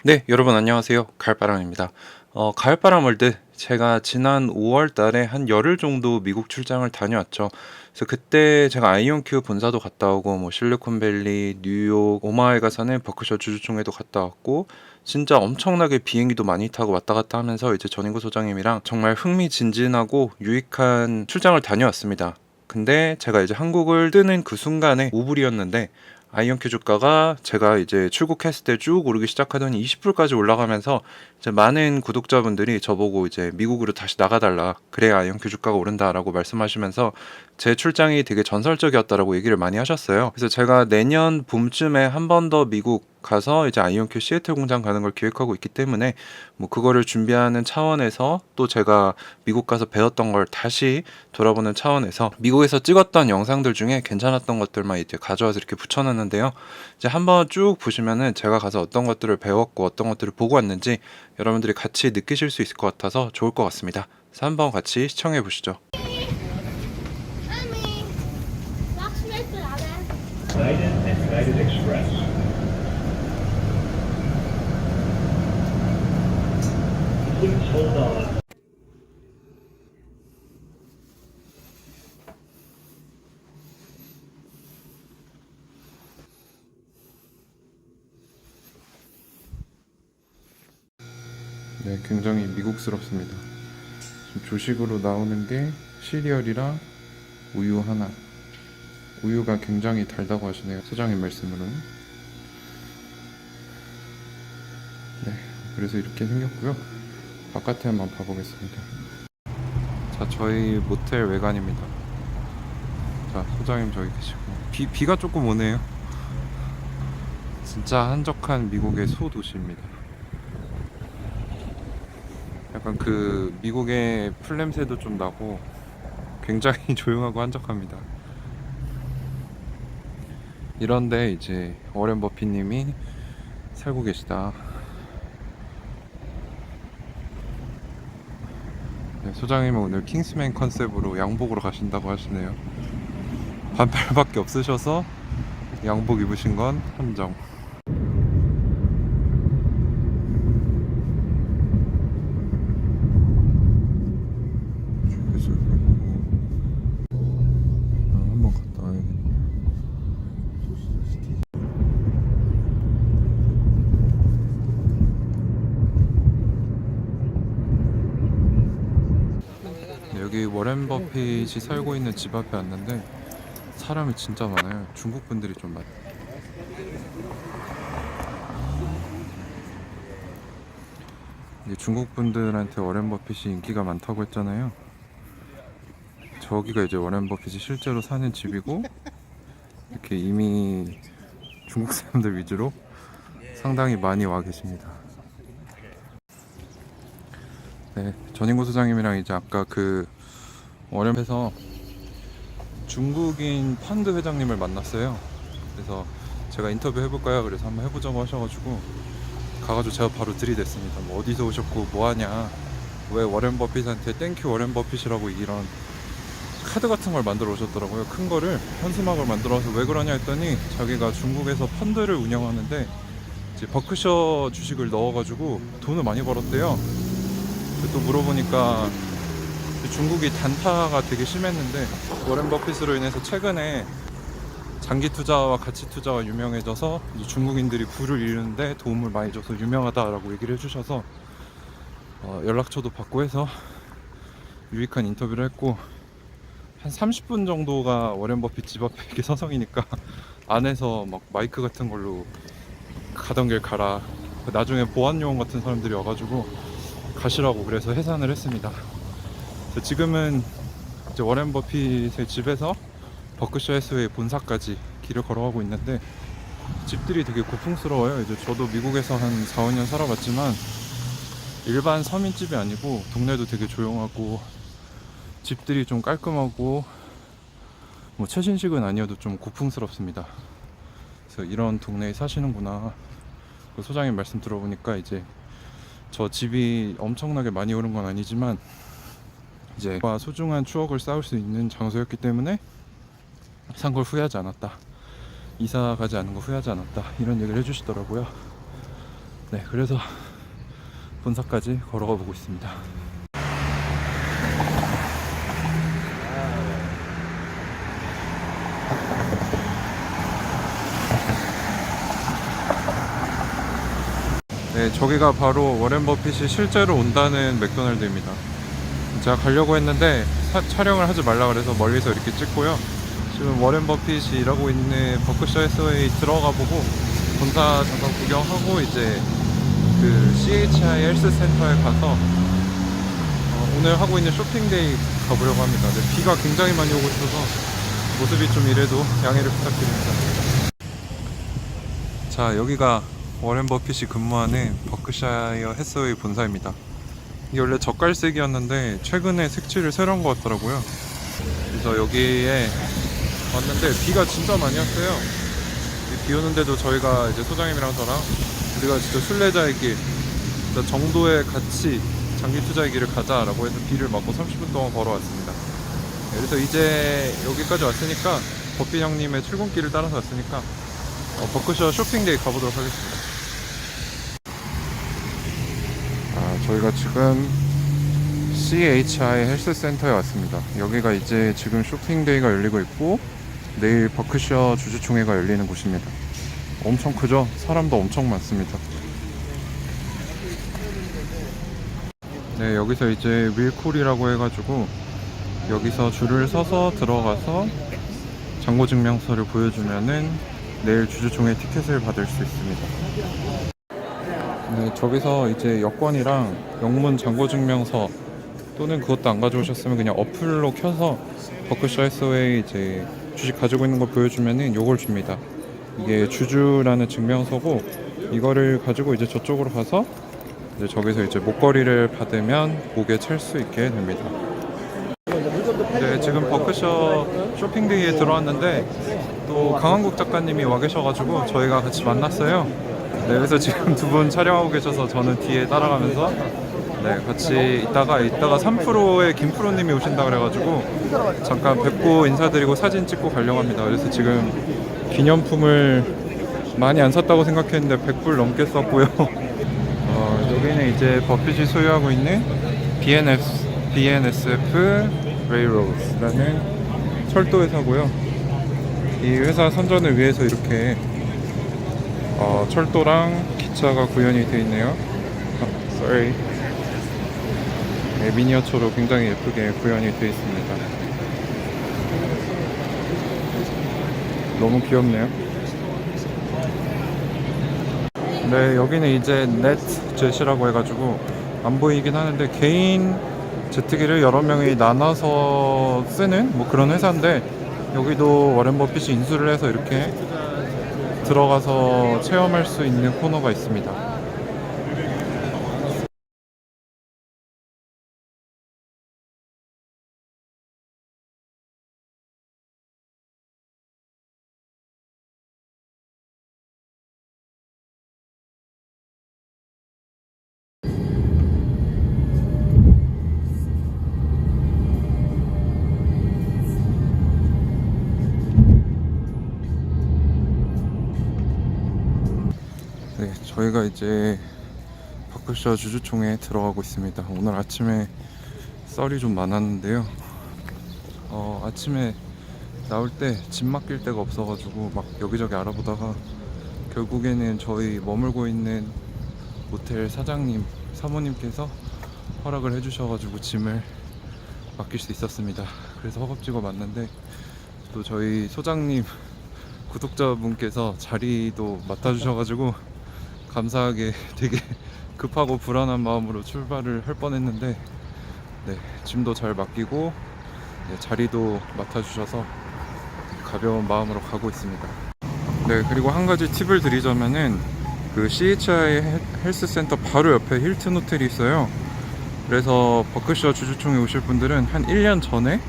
네, 여러분 안녕하세요. 가을바람입니다. 가을바람월드 제가 지난 5월 달에 한 열흘 정도 미국 출장을 다녀왔죠. 그래서 그때 제가 아이온큐 본사도 갔다 오고 뭐 실리콘밸리, 뉴욕, 오마이가 사는 버크셔 주주총회도 갔다 왔고 진짜 엄청나게 비행기도 많이 타고 왔다 갔다 하면서 이제 전인구 소장님이랑 정말 흥미진진하고 유익한 출장을 다녀왔습니다. 근데 제가 이제 한국을 뜨는 그 순간에 5불이었는데 아이언큐 주가가 제가 이제 출국했을 때 쭉 오르기 시작하더니 20불까지 올라가면서 이제 많은 구독자분들이 저보고 이제 미국으로 다시 나가달라. 그래야 아이언큐 주가가 오른다라고 말씀하시면서 제 출장이 되게 전설적이었다라고 얘기를 많이 하셨어요. 그래서 제가 내년 봄쯤에 한 번 더 미국 가서 이제 아이온큐 시애틀 공장 가는 걸 계획하고 있기 때문에 뭐 그거를 준비하는 차원에서 또 제가 미국 가서 배웠던 걸 다시 돌아보는 차원에서 미국에서 찍었던 영상들 중에 괜찮았던 것들만 이제 가져와서 이렇게 붙여놨는데요. 이제 한번 쭉 보시면은 제가 가서 어떤 것들을 배웠고 어떤 것들을 보고 왔는지 여러분들이 같이 느끼실 수 있을 것 같아서 좋을 것 같습니다. 그래서 한번 같이 시청해 보시죠. Mommy, locksmith 안 해. United and United Express. Please hold on. 네, 굉장히 미국스럽습니다. 지금 조식으로 나오는 게 시리얼이랑 우유 하나. 우유가 굉장히 달다고 하시네요. 소장님 말씀으로는. 네, 그래서 이렇게 생겼고요. 바깥에 한번 봐보겠습니다. 자, 저희 모텔 외관입니다. 자, 소장님 저기 계시고 비가 조금 오네요. 진짜 한적한 미국의 소도시입니다. 약간 그 미국의 풀냄새도 좀 나고 굉장히 조용하고 한적합니다. 이런데 이제 워렌 버핏님이 살고 계시다. 네, 소장님은 오늘 킹스맨 컨셉으로 양복으로 가신다고 하시네요. 반팔밖에 없으셔서 양복 입으신 건 함정. 한번 갔다 와야겠네. 네, 여기 워렌 버핏이 살고 있는 집 앞에 왔는데 사람이 진짜 많아요. 중국 분들이 좀 많아요. 이제 중국 분들한테 워렌 버핏이 인기가 많다고 했잖아요. 저기가 이제 워렌 버핏이 실제로 사는 집이고 이렇게 이미 중국 사람들 위주로 상당히 많이 와 계십니다. 네, 전인구 소장님이랑 이제 아까 그 워렌에서 중국인 펀드 회장님을 만났어요. 그래서 제가 인터뷰 해볼까요? 그래서 한번 해보자고 하셔가지고 가가지고 제가 바로 들이댔습니다. 뭐 어디서 오셨고 뭐하냐, 왜 워렌 버핏한테 땡큐 워렌 버핏이라고 이런 카드 같은 걸 만들어 오셨더라고요. 큰 거를 현수막을 만들어서 왜 그러냐 했더니 자기가 중국에서 펀드를 운영하는데 이제 버크셔 주식을 넣어가지고 돈을 많이 벌었대요. 또 물어보니까 중국이 단타가 되게 심했는데 워렌 버핏으로 인해서 최근에 장기 투자와 가치 투자가 유명해져서 이제 중국인들이 부를 이루는데 도움을 많이 줘서 유명하다라고 얘기를 해주셔서 연락처도 받고 해서 유익한 인터뷰를 했고 한 30분 정도가 워렌 버핏 집 앞에 이렇게 서성이니까 안에서 막 마이크 같은 걸로 가던 길 가라, 나중에 보안 요원 같은 사람들이 와가지고 가시라고 그래서 해산을 했습니다. 지금은 이제 워렌 버핏의 집에서 버크셔 해스웨이 본사까지 길을 걸어가고 있는데 집들이 되게 고풍스러워요. 이제 저도 미국에서 한 4, 5년 살아봤지만 일반 서민집이 아니고 동네도 되게 조용하고 집들이 좀 깔끔하고 뭐 최신식은 아니어도 좀 고풍스럽습니다. 그래서 이런 동네에 사시는구나. 소장님 말씀 들어보니까 이제 저 집이 엄청나게 많이 오른 건 아니지만 이제 소중한 추억을 쌓을 수 있는 장소였기 때문에 산 걸 후회하지 않았다, 이사 가지 않은 거 후회하지 않았다, 이런 얘기를 해주시더라고요. 네, 그래서 본사까지 걸어가 보고 있습니다. 네, 저기가 바로 워렌 버핏이 실제로 온다는 맥도날드입니다. 제가 가려고 했는데 촬영을 하지 말라 그래서 멀리서 이렇게 찍고요. 지금 워렌 버핏이 일하고 있는 버크셔 해서웨이 들어가 보고 본사 잠깐 구경하고 이제 그 CHI 헬스 센터에 가서 오늘 하고 있는 쇼핑데이 가보려고 합니다. 근데 비가 굉장히 많이 오고 있어서 모습이 좀 이래도 양해를 부탁드립니다. 자, 여기가 워렌 버핏이 근무하는 버크샤이어 해서웨이 본사입니다. 이게 원래 젓갈색이었는데 최근에 색칠을 새로 한 것 같더라고요. 그래서 여기에 왔는데 비가 진짜 많이 왔어요. 비 오는데도 저희가 이제 소장님이랑 저랑 우리가 진짜 순례자의 길, 진짜 정도의 가치, 장기 투자의 길을 가자라고 해서 비를 맞고 30분 동안 걸어왔습니다. 그래서 이제 여기까지 왔으니까 버핏 형님의 출근길을 따라서 왔으니까 버크셔 쇼핑데이 가보도록 하겠습니다. 저희가 지금 CHI 헬스센터에 왔습니다. 여기가 이제 지금 쇼핑데이가 열리고 있고 내일 버크셔 주주총회가 열리는 곳입니다. 엄청 크죠? 사람도 엄청 많습니다. 네, 여기서 이제 윌콜이라고 해가지고 여기서 줄을 서서 들어가서 잔고증명서를 보여주면은 내일 주주총회 티켓을 받을 수 있습니다. 네, 저기서 이제 여권이랑 영문 잔고증명서 또는 그것도 안 가져오셨으면 그냥 어플로 켜서 버크셔 해서웨이 이제 주식 가지고 있는 거 보여주면은 요걸 줍니다. 이게 주주라는 증명서고 이거를 가지고 이제 저쪽으로 가서 이제 저기서 이제 목걸이를 받으면 목에 찰 수 있게 됩니다. 네, 지금 버크셔 쇼핑데이에 들어왔는데 또 강한국 작가님이 와 계셔가지고 저희가 같이 만났어요. 네, 그래서 지금 두 분 촬영하고 계셔서 저는 뒤에 따라가면서 네, 같이 이따가 3프로의 김프로님이 오신다 그래가지고 잠깐 뵙고 인사드리고 사진 찍고 가려고 합니다. 그래서 지금 기념품을 많이 안 샀다고 생각했는데 100불 넘게 썼고요. 여기는 이제 버핏이 소유하고 있는 BNSF Railroads라는 철도 회사고요. 이 회사 선전을 위해서 이렇게 철도랑 기차가 구현이 되어 있네요. sorry. 네, 미니어처로 굉장히 예쁘게 구현이 되어 있습니다. 너무 귀엽네요. 네, 여기는 이제 넷젯이라고 해가지고 안 보이긴 하는데 개인 제트기를 여러 명이 나눠서 쓰는 뭐 그런 회사인데 여기도 워렌 버핏이 인수를 해서 이렇게 들어가서 체험할 수 있는 코너가 있습니다. 네, 저희가 이제 버크셔 주주총회에 들어가고 있습니다. 오늘 아침에 썰이 좀 많았는데요. 아침에 나올 때 짐 맡길 데가 없어가지고 막 여기저기 알아보다가 결국에는 저희 머물고 있는 모텔 사장님, 사모님께서 허락을 해주셔가지고 짐을 맡길 수 있었습니다. 그래서 허겁지겁 왔는데 또 저희 소장님 구독자분께서 자리도 맡아주셔가지고 감사하게 되게 급하고 불안한 마음으로 출발을 할 뻔했는데 네, 짐도 잘 맡기고 네, 자리도 맡아주셔서 가벼운 마음으로 가고 있습니다. 네, 그리고 한 가지 팁을 드리자면은 그 CHI 헬스센터 바로 옆에 힐튼 호텔이 있어요. 그래서 버크셔 주주총회 오실 분들은 한 1년 전에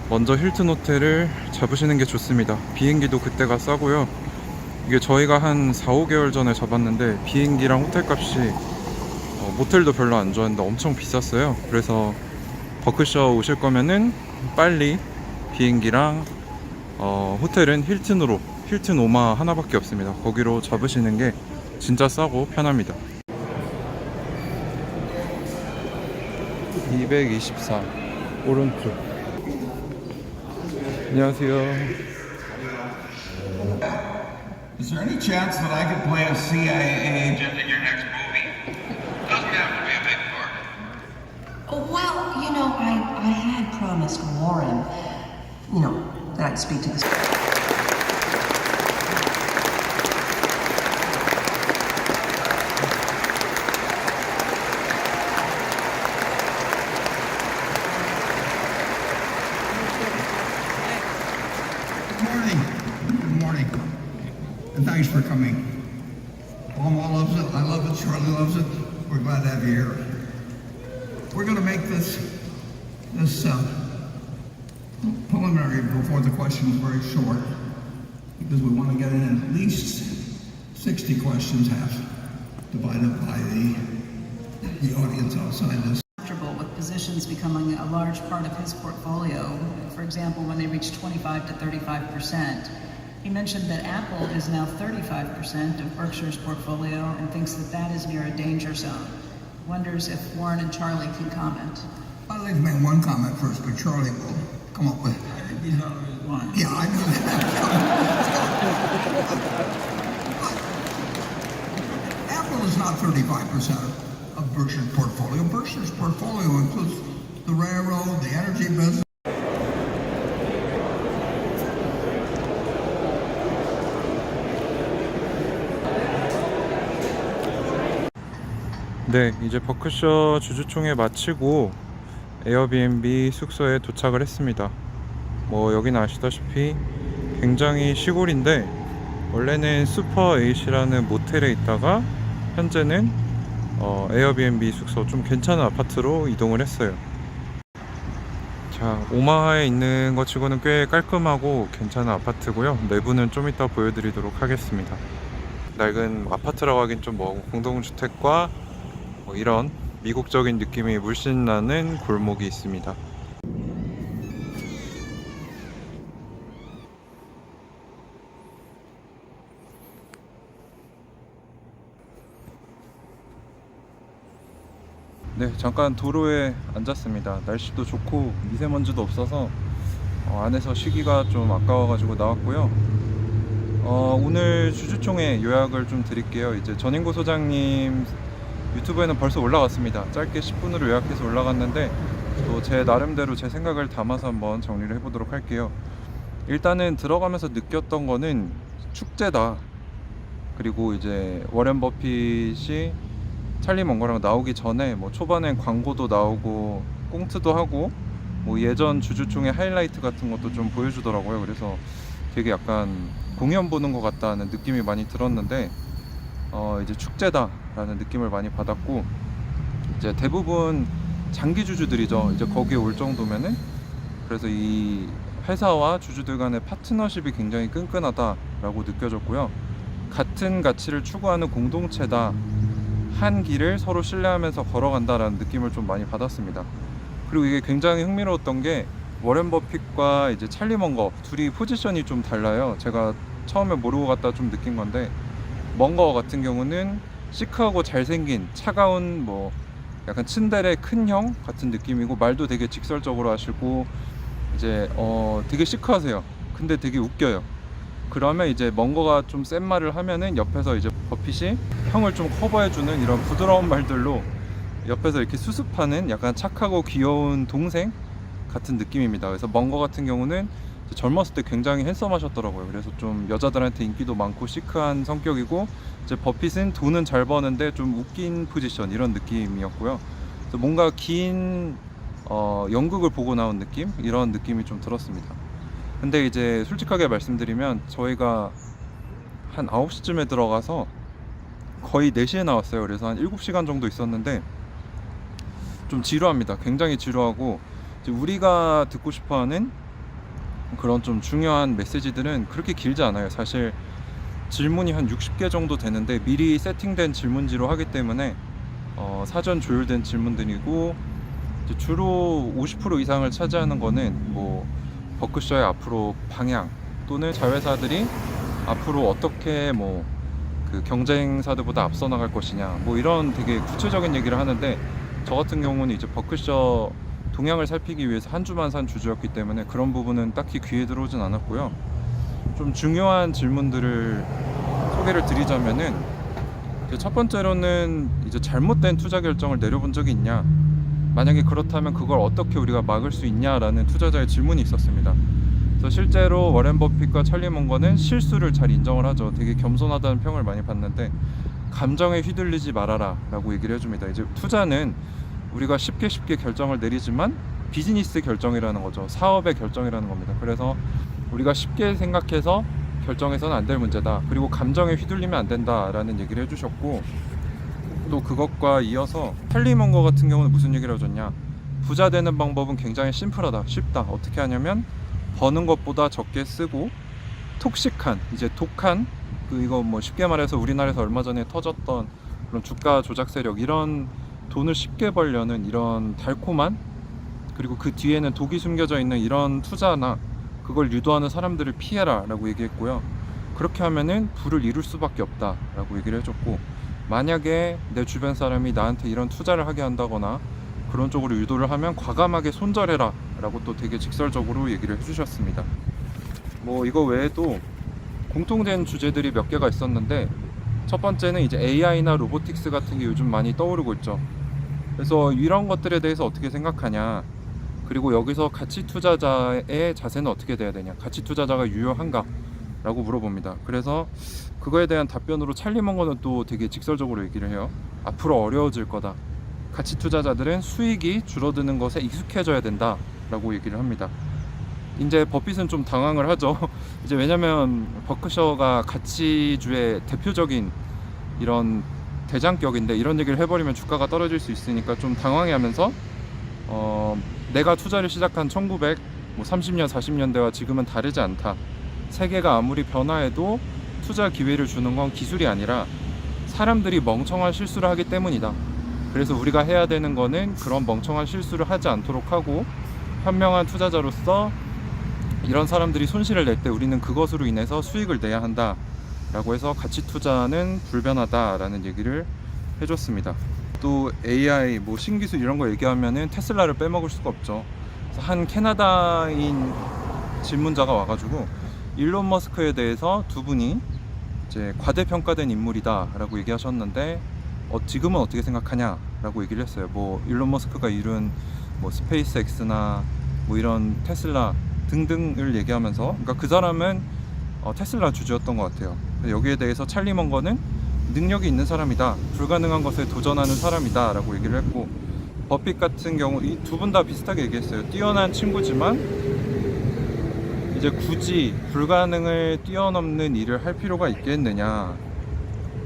먼저 힐튼 호텔을 잡으시는 게 좋습니다. 비행기도 그때가 싸고요. 이게 저희가 한 4-5개월 전에 잡았는데 비행기랑 호텔 값이 모텔도 별로 안 좋았는데 엄청 비쌌어요. 그래서 버크셔 오실 거면은 빨리 비행기랑 호텔은 힐튼 오마 하나밖에 없습니다. 거기로 잡으시는 게 진짜 싸고 편합니다. 224 오른쪽. 안녕하세요. Is there any chance that I could play a CIA agent? In your next movie. Doesn't have to be a big part. Oh, well, I had promised Warren, that I'd speak to this. Good morning. Good morning. And thanks for coming. Mama loves it. I love it. Charlie loves it. We're glad to have you here. We're going to make this preliminary before the questions very short because we want to get in at least 60 questions, half divided by the audience outside this. Comfortable with positions becoming a large part of his portfolio. For example, when they reach 25 to 35%. He mentioned that Apple is now 35% of Berkshire's portfolio and thinks that that is near a danger zone. Wonders if Warren and Charlie can comment. I'd like to make one comment first, but Charlie will come up with. Yeah, I know that. Apple is not 35% of Berkshire's portfolio. Berkshire's portfolio includes the railroad, the energy business. 네, 이제 버크셔 주주총회 마치고 에어비앤비 숙소에 도착을 했습니다. 뭐 여기는 아시다시피 굉장히 시골인데 원래는 슈퍼 8이라는 모텔에 있다가 현재는 에어비앤비 숙소 좀 괜찮은 아파트로 이동을 했어요. 자, 오마하에 있는 것 치고는 꽤 깔끔하고 괜찮은 아파트고요. 내부는 좀 이따 보여드리도록 하겠습니다. 낡은 아파트라고 하긴 좀 뭐고 공동주택과 뭐 이런 미국적인 느낌이 물씬 나는 골목이 있습니다. 네, 잠깐 도로에 앉았습니다. 날씨도 좋고 미세먼지도 없어서 안에서 쉬기가 좀 아까워가지고 나왔고요. 오늘 주주총회 요약을 좀 드릴게요. 이제 전인구 소장님 유튜브에는 벌써 올라갔습니다. 짧게 10분으로 요약해서 올라갔는데 또 제 나름대로 제 생각을 담아서 한번 정리를 해보도록 할게요. 일단은 들어가면서 느꼈던 거는 축제다. 그리고 이제 워렌 버핏이 찰리 먼거랑 나오기 전에 뭐 초반엔 광고도 나오고 꽁트도 하고 뭐 예전 주주총회 하이라이트 같은 것도 좀 보여주더라고요. 그래서 되게 약간 공연 보는 것 같다는 느낌이 많이 들었는데 이제 축제다라는 느낌을 많이 받았고 이제 대부분 장기 주주들이죠. 이제 거기에 올 정도면은 그래서 이 회사와 주주들 간의 파트너십이 굉장히 끈끈하다라고 느껴졌고요. 같은 가치를 추구하는 공동체다. 한 길을 서로 신뢰하면서 걸어간다라는 느낌을 좀 많이 받았습니다. 그리고 이게 굉장히 흥미로웠던 게 워렌 버핏과 이제 찰리 먼거 둘이 포지션이 좀 달라요. 제가 처음에 모르고 갔다 좀 느낀 건데 먼거 같은 경우는 시크하고 잘생긴 차가운 뭐 약간 츤데레 큰형 같은 느낌이고 말도 되게 직설적으로 하시고 이제 되게 시크하세요. 근데 되게 웃겨요. 그러면 이제 먼거가 좀 센 말을 하면은 옆에서 이제 버핏이 형을 좀 커버해주는 이런 부드러운 말들로 옆에서 이렇게 수습하는 약간 착하고 귀여운 동생 같은 느낌입니다. 그래서 먼거 같은 경우는 젊었을 때 굉장히 핸섬하셨더라고요. 그래서 좀 여자들한테 인기도 많고 시크한 성격이고 이제 버핏은 돈은 잘 버는데 좀 웃긴 포지션 이런 느낌이었고요. 그래서 뭔가 긴 연극을 보고 나온 느낌 이런 느낌이 좀 들었습니다. 근데 이제 솔직하게 말씀드리면 저희가 한 9시쯤에 들어가서 거의 4시에 나왔어요. 그래서 한 7시간 정도 있었는데 좀 지루합니다. 굉장히 지루하고 이제 우리가 듣고 싶어하는 그런 좀 중요한 메시지들은 그렇게 길지 않아요. 사실 질문이 한 60개 정도 되는데 미리 세팅된 질문지로 하기 때문에 사전 조율된 질문들이고 이제 주로 50% 이상을 차지하는 거는 뭐 버크셔의 앞으로 방향 또는 자회사들이 앞으로 어떻게 뭐 그 경쟁사들보다 앞서 나갈 것이냐, 뭐 이런 되게 구체적인 얘기를 하는데, 저 같은 경우는 이제 버크셔 동향을 살피기 위해서 한 주만 산 주주였기 때문에 그런 부분은 딱히 귀에 들어오진 않았고요. 좀 중요한 질문들을 소개를 드리자면은, 첫 번째로는 이제 잘못된 투자 결정을 내려본 적이 있냐, 만약에 그렇다면 그걸 어떻게 우리가 막을 수 있냐라는 투자자의 질문이 있었습니다. 그래서 실제로 워렌 버핏과 찰리 먼거는 실수를 잘 인정을 하죠. 되게 겸손하다는 평을 많이 받는데, 감정에 휘둘리지 말아라 라고 얘기를 해줍니다. 이제 투자는 우리가 쉽게 결정을 내리지만 비즈니스 결정이라는 거죠. 사업의 결정이라는 겁니다. 그래서 우리가 쉽게 생각해서 결정해서는 안 될 문제다, 그리고 감정에 휘둘리면 안 된다라는 얘기를 해주셨고, 또 그것과 이어서 찰리 먼거 같은 경우는 무슨 얘기를 해줬냐, 부자 되는 방법은 굉장히 심플하다, 쉽다. 어떻게 하냐면 버는 것보다 적게 쓰고 톡식한, 이제 독한, 이거 뭐 쉽게 말해서 우리나라에서 얼마 전에 터졌던 그런 주가 조작 세력, 이런 돈을 쉽게 벌려는 이런 달콤한, 그리고 그 뒤에는 독이 숨겨져 있는 이런 투자나 그걸 유도하는 사람들을 피해라 라고 얘기했고요. 그렇게 하면은 부를 이룰 수밖에 없다 라고 얘기를 해줬고, 만약에 내 주변 사람이 나한테 이런 투자를 하게 한다거나 그런 쪽으로 유도를 하면 과감하게 손절해라 라고 또 되게 직설적으로 얘기를 해주셨습니다. 뭐 이거 외에도 공통된 주제들이 몇 개가 있었는데, 첫 번째는 이제 AI나 로보틱스 같은 게 요즘 많이 떠오르고 있죠. 그래서 이런 것들에 대해서 어떻게 생각하냐, 그리고 여기서 가치 투자자의 자세는 어떻게 돼야 되냐, 가치 투자자가 유효한가 라고 물어봅니다. 그래서 그거에 대한 답변으로 찰리 먼거는 또 되게 직설적으로 얘기를 해요. 앞으로 어려워질 거다, 가치 투자자들은 수익이 줄어드는 것에 익숙해져야 된다 라고 얘기를 합니다. 이제 버핏은 좀 당황을 하죠. 이제 왜냐면 버크셔가 가치주의 대표적인 이런 대장격인데, 이런 얘기를 해버리면 주가가 떨어질 수 있으니까 좀 당황해하면서 내가 투자를 시작한 1930년 40년대와 지금은 다르지 않다, 세계가 아무리 변화해도 투자 기회를 주는 건 기술이 아니라 사람들이 멍청한 실수를 하기 때문이다. 그래서 우리가 해야 되는 거는 그런 멍청한 실수를 하지 않도록 하고, 현명한 투자자로서 이런 사람들이 손실을 낼 때 우리는 그것으로 인해서 수익을 내야 한다 라고 해서 가치 투자는 불변하다 라는 얘기를 해줬습니다. 또 AI, 뭐 신기술 이런 거 얘기하면은 테슬라를 빼먹을 수가 없죠. 그래서 한 캐나다인 질문자가 와가지고 일론 머스크에 대해서 두 분이 이제 과대평가된 인물이다 라고 얘기하셨는데, 지금은 어떻게 생각하냐 라고 얘기를 했어요. 뭐 일론 머스크가 이룬 뭐 스페이스X나 뭐 이런 테슬라 등등을 얘기하면서, 그러니까 그 사람은 테슬라 주주였던 것 같아요. 여기에 대해서 찰리 먼거는 능력이 있는 사람이다, 불가능한 것에 도전하는 사람이다 라고 얘기를 했고, 버핏 같은 경우 이 두 분 다 비슷하게 얘기했어요. 뛰어난 친구지만 이제 굳이 불가능을 뛰어넘는 일을 할 필요가 있겠느냐,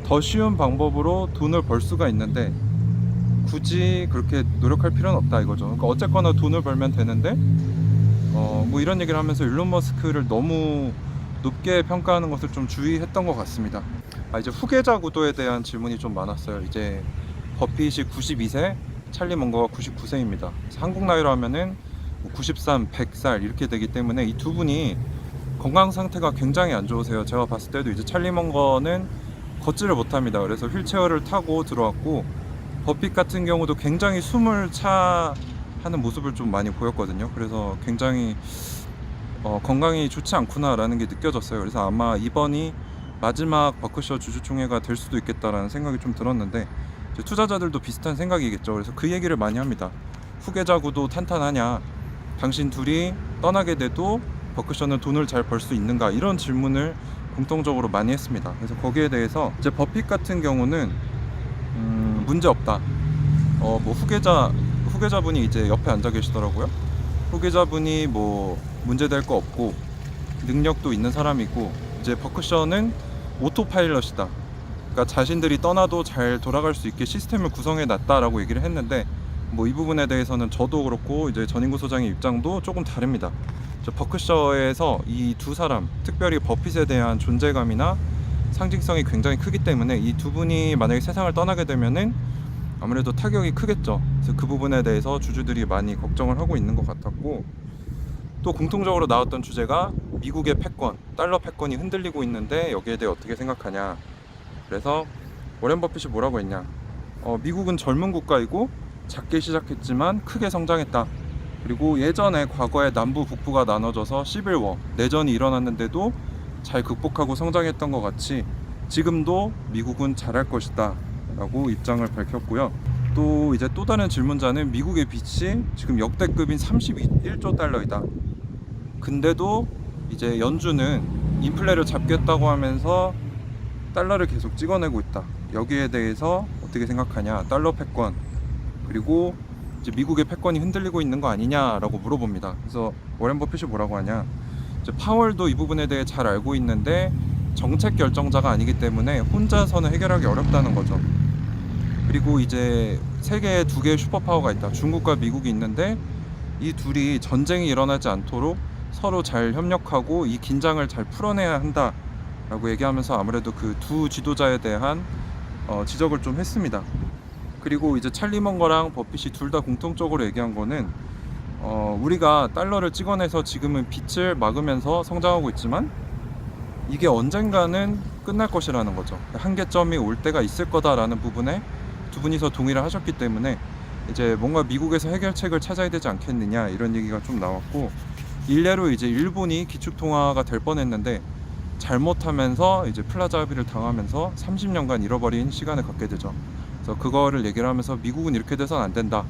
더 쉬운 방법으로 돈을 벌 수가 있는데 굳이 그렇게 노력할 필요는 없다 이거죠. 그러니까 어쨌거나 돈을 벌면 되는데, 뭐 이런 얘기를 하면서 일론 머스크를 너무 높게 평가하는 것을 좀 주의했던 것 같습니다. 이제 후계자 구도에 대한 질문이 좀 많았어요. 이제 버핏이 92세, 찰리 먼거가 99세입니다. 한국 나이로 하면은 93, 100살 이렇게 되기 때문에 이 두 분이 건강 상태가 굉장히 안 좋으세요. 제가 봤을 때도 이제 찰리 먼거는 걷지를 못합니다. 그래서 휠체어를 타고 들어왔고, 버핏 같은 경우도 굉장히 숨을 차 하는 모습을 좀 많이 보였거든요. 그래서 굉장히 건강이 좋지 않구나 라는 게 느껴졌어요. 그래서 아마 이번이 마지막 버크셔 주주총회가 될 수도 있겠다라는 생각이 좀 들었는데, 이제 투자자들도 비슷한 생각이겠죠. 그래서 그 얘기를 많이 합니다. 후계자 구도 탄탄하냐, 당신 둘이 떠나게 돼도 버크셔는 돈을 잘 벌 수 있는가, 이런 질문을 공통적으로 많이 했습니다. 그래서 거기에 대해서 이제 버핏 같은 경우는 문제 없다. 뭐 후계자분이 이제 옆에 앉아 계시더라고요. 후계자분이 뭐 문제될 거 없고 능력도 있는 사람이고, 이제 버크셔는 오토파일럿이다. 그러니까 자신들이 떠나도 잘 돌아갈 수 있게 시스템을 구성해 놨다라고 얘기를 했는데, 뭐 이 부분에 대해서는 저도 그렇고 이제 전인구 소장의 입장도 조금 다릅니다. 버크셔에서 이 두 사람, 특별히 버핏에 대한 존재감이나 상징성이 굉장히 크기 때문에 이 두 분이 만약에 세상을 떠나게 되면은 아무래도 타격이 크겠죠. 그래서 그 부분에 대해서 주주들이 많이 걱정을 하고 있는 것 같았고, 또 공통적으로 나왔던 주제가 미국의 패권, 달러 패권이 흔들리고 있는데 여기에 대해 어떻게 생각하냐. 그래서 워렌 버핏이 뭐라고 했냐, 미국은 젊은 국가이고 작게 시작했지만 크게 성장했다. 그리고 예전에 과거에 남부 북부가 나눠져서 시빌워 내전이 일어났는데도 잘 극복하고 성장했던 것 같이 지금도 미국은 잘할 것이다 라고 입장을 밝혔고요. 또 이제 또 다른 질문자는 미국의 빚이 지금 역대급인 31조 달러이다. 근데도 이제 연준은 인플레를 잡겠다고 하면서 달러를 계속 찍어내고 있다. 여기에 대해서 어떻게 생각하냐, 달러 패권, 그리고 이제 미국의 패권이 흔들리고 있는 거 아니냐라고 물어봅니다. 그래서 워렌 버핏이 뭐라고 하냐, 이제 파월도 이 부분에 대해 잘 알고 있는데 정책 결정자가 아니기 때문에 혼자서는 해결하기 어렵다는 거죠. 그리고 이제 세계에 두 개의 슈퍼파워가 있다. 중국과 미국이 있는데 이 둘이 전쟁이 일어나지 않도록 서로 잘 협력하고 이 긴장을 잘 풀어내야 한다 라고 얘기하면서 아무래도 그 두 지도자에 대한 지적을 좀 했습니다. 그리고 이제 찰리 먼거랑 버핏이 둘 다 공통적으로 얘기한 거는 우리가 달러를 찍어내서 지금은 빚을 막으면서 성장하고 있지만 이게 언젠가는 끝날 것이라는 거죠. 한계점이 올 때가 있을 거다라는 부분에 두 분이서 동의를 하셨기 때문에 이제 뭔가 미국에서 해결책을 찾아야 되지 않겠느냐 이런 얘기가 좀 나왔고, 일례로 이제 일본이 기축통화가 될 뻔했는데 잘못하면서 이제 플라자 합의를 당하면서 30년간 잃어버린 시간을 갖게 되죠. 그래서 그거를 얘기를 하면서 미국은 이렇게 돼서는 안 된다.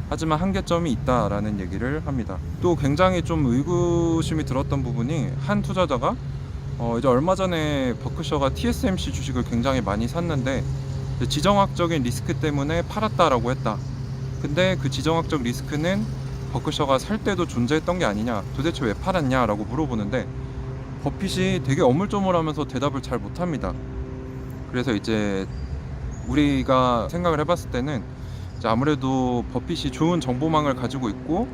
하지만 한계점이 있다라는 얘기를 합니다. 또 굉장히 좀 의구심이 들었던 부분이 한 투자자가 이제 얼마 전에 버크셔가 TSMC 주식을 굉장히 많이 샀는데 지정학적인 리스크 때문에 팔았다라고 했다. 근데 그 지정학적 리스크는 버크셔가 살 때도 존재했던 게 아니냐, 도대체 왜 팔았냐라고 물어보는데 버핏이 되게 어물쩡물하면서 대답을 잘 못합니다. 그래서 이제 우리가 생각을 해봤을 때는 이제 아무래도 버핏이 좋은 정보망을 가지고 있고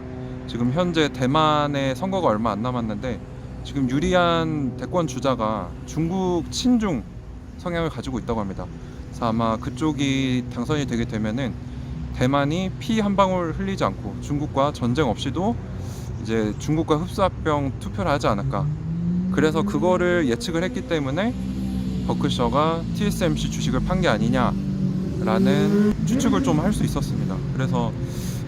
지금 현재 대만의 선거가 얼마 안 남았는데 지금 유리한 대권 주자가 중국 친중 성향을 가지고 있다고 합니다. 그래서 아마 그쪽이 당선이 되게 되면은 대만이 피 한 방울 흘리지 않고 중국과 전쟁 없이도 이제 중국과 흡사병 투표를 하지 않을까. 그래서 그거를 예측을 했기 때문에 버크셔가 TSMC 주식을 판 게 아니냐라는 추측을 좀 할 수 있었습니다. 그래서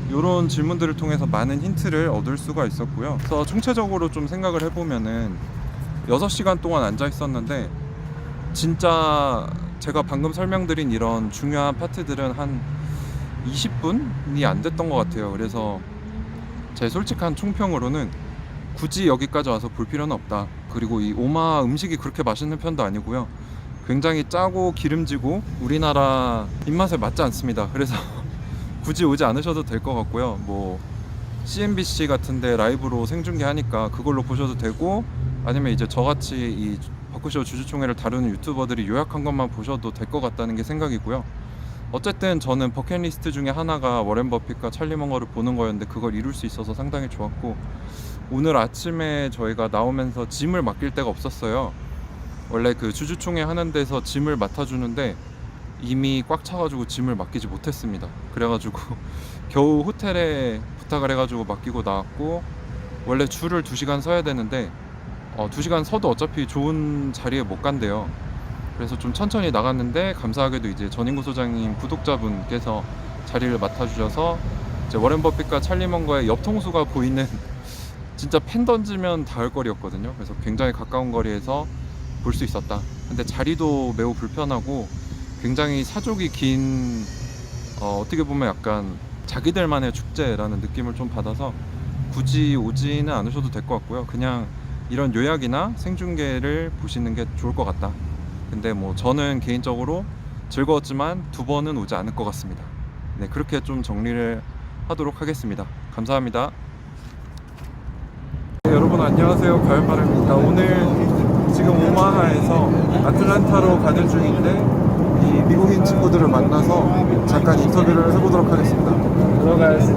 이런 질문들을 통해서 많은 힌트를 얻을 수가 있었고요. 그래서 총체적으로 좀 생각을 해보면은 6시간 동안 앉아 있었는데 진짜 제가 방금 설명드린 이런 중요한 파트들은 한 20분이 안 됐던 것 같아요. 그래서 제 솔직한 총평으로는 굳이 여기까지 와서 볼 필요는 없다. 그리고 이 오마 음식이 그렇게 맛있는 편도 아니고요. 굉장히 짜고 기름지고 우리나라 입맛에 맞지 않습니다. 그래서 굳이 오지 않으셔도 될 것 같고요. 뭐 CNBC 같은데 라이브로 생중계하니까 그걸로 보셔도 되고, 아니면 이제 저같이 이 버크셔 주주총회를 다루는 유튜버들이 요약한 것만 보셔도 될 것 같다는 게 생각이고요. 어쨌든 저는 버킷리스트 중에 하나가 워렌 버핏과 찰리 먼거를 보는 거였는데 그걸 이룰 수 있어서 상당히 좋았고, 오늘 아침에 저희가 나오면서 짐을 맡길 데가 없었어요. 원래 그 주주총회 하는 데서 짐을 맡아주는데 이미 꽉 차가지고 짐을 맡기지 못했습니다. 그래가지고 겨우 호텔에 부탁을 해가지고 맡기고 나왔고, 원래 줄을 2시간 서야 되는데 2시간 서도 어차피 좋은 자리에 못 간대요. 그래서 좀 천천히 나갔는데 감사하게도 이제 전인구 소장님 구독자분께서 자리를 맡아주셔서 이제 워렌 버핏과 찰리 먼거의 옆 통수가 보이는 진짜 펜 던지면 닿을 거리였거든요. 그래서 굉장히 가까운 거리에서 볼 수 있었다. 근데 자리도 매우 불편하고 굉장히 사족이 긴 어떻게 보면 약간 자기들만의 축제라는 느낌을 좀 받아서 굳이 오지는 않으셔도 될 것 같고요. 그냥 이런 요약이나 생중계를 보시는 게 좋을 것 같다. 근데 뭐 저는 개인적으로 즐거웠지만 2번은 오지 않을 것 같습니다. 네, 그렇게 좀 정리를 하도록 하겠습니다. 감사합니다. 네, 여러분 안녕하세요. 가을바람입니다. 오늘 지금 오마하에서 아틀란타로 가는 중인데 이 미국인 친구들을 만나서 잠깐 인터뷰를 해보도록 하겠습니다. Hello guys.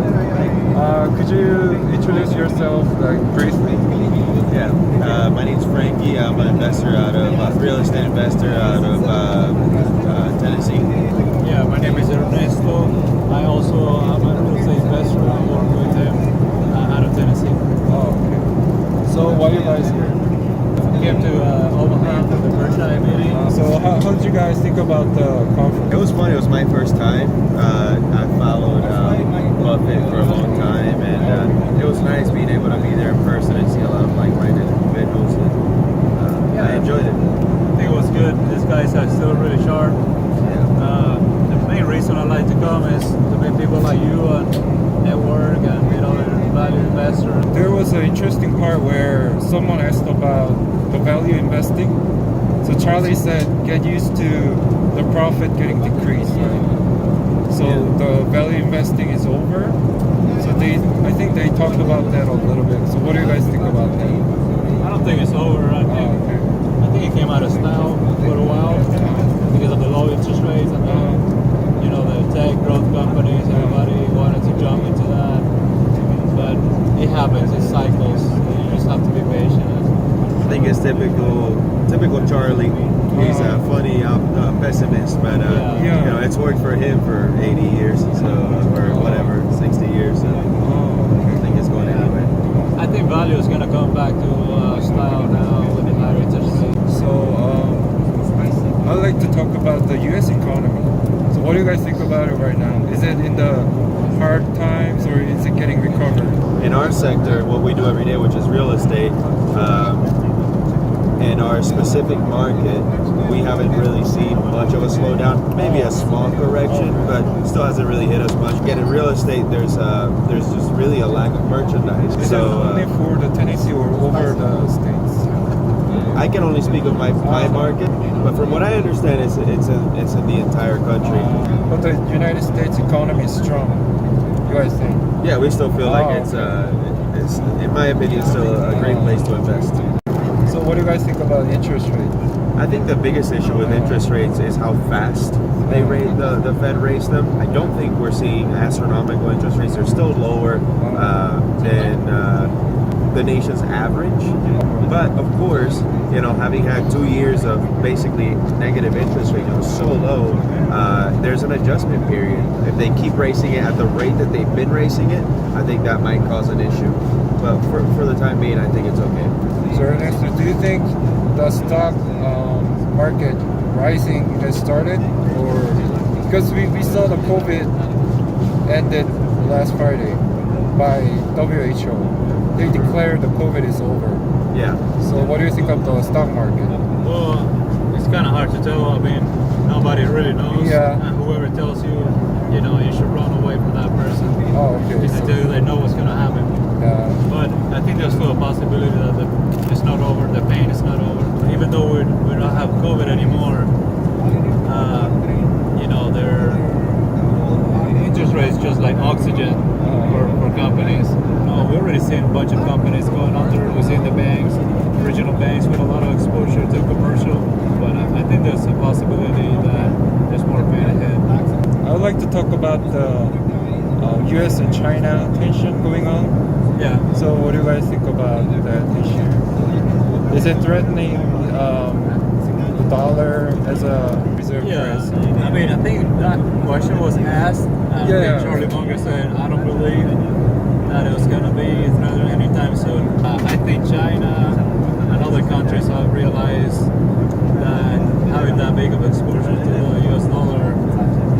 Could you introduce yourself briefly? Yeah, my name's Frankie. I'm an investor out of real estate investor out of Tennessee. Yeah, my name is Ernesto. I also am a real estate investor. I work with him out of Tennessee. Oh, okay. So why are you guys here? Came to Omaha for the Berkshire meeting. So how did you guys guys think about the conference? It was fun. It was my first time. I followed Buffett for a long time, and it was nice being able to be there in person and see a lot of like-minded individuals. And, I enjoyed it. I think it was good. These guys are still really sharp. The main reason I like to come is to meet people like you and network and meet other value investors. There was an interesting part where someone asked about the value investing. So Charlie said, get used to the profit getting decreased, right? So the value investing is over. So I think they talked about that a little bit. So what do you guys think about that? I don't think it's over. I think it came out of style for a while because of the low interest rates and the tech growth companies. Everybody wanted to jump into that, but it happens. It cycles. You just have to be patient. I think it's typical Charlie. He's a funny pessimist, but it's worked for him for 80 years, or whatever, 60 years. So I think it's going anywhere. I think value is going to come back to style now with the higher interest rates. So I'd like to talk about the U.S. economy. So what do you guys think about it right now? Is it in the hard times or is it getting recovered? In our sector, what we do every day, which is real estate, in our specific market, we haven't really seen much of a slowdown. Maybe a small correction, but still hasn't really hit us much. Again, in real estate, there's just really a lack of merchandise. Is it only for the Tennessee or over the states? I can only speak of my market, but from what I understand, it's in the entire country. But the United States economy is strong. You guys think? Yeah, we still feel like it's in my opinion, still a great place to invest. So what do you guys think about interest rates? I think the biggest issue with interest rates is how fast they rate the Fed raised them. I don't think we're seeing astronomical interest rates. They're still lower than the nation's average. But of course, having had 2 years of basically negative interest rate, so low, there's an adjustment period. If they keep raising it at the rate that they've been raising it, I think that might cause an issue. But for the time being, I think it's okay. So Ernesto, do you think the stock market rising has started, or because we saw the COVID ended last Friday by WHO? They declared the COVID is over. Yeah. So what do you think of the stock market? Well, it's kind of hard to tell. I mean, nobody really knows. Yeah. And whoever tells you, you should run away from that person. Oh, okay. Until they know what's going to happen. But I think there's still a possibility that it's not over. The pain is not over. Even though we don't have COVID anymore, their interest rates just like oxygen for companies. We're already seeing a bunch of companies going under. We're seeing the banks, regional banks with a lot of exposure to commercial. But I think there's a possibility that there's more pain ahead. I would like to talk about the U.S. and China tension going on. Yeah. So what do you guys think about that issue? Is it threatening the dollar as a reserve currency? I mean, I think that question was asked. Charlie Munger said, I don't believe that it was going to be threatened anytime soon. I think China and other countries have realized that having that big of exposure to the US dollar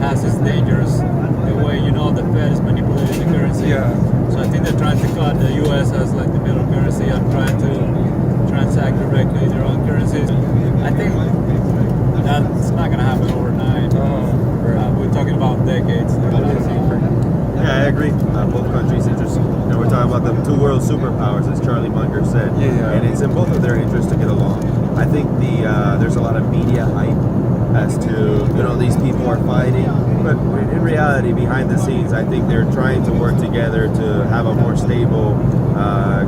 has its dangers. The way the Fed is manipulating the currency. Yeah. So I think they're trying to cut the US as like the middle currency and trying to transact directly their own currencies. I think that's not going to happen overnight. We're talking about decades. Yeah, I agree. Both countries' interests. We're talking about the two world superpowers, as Charlie Munger said. Yeah. And it's in both of their interests to get along. I think there's a lot of media hype as to these people are fighting, but in reality, behind the scenes, I think they're trying to work together to have a more stable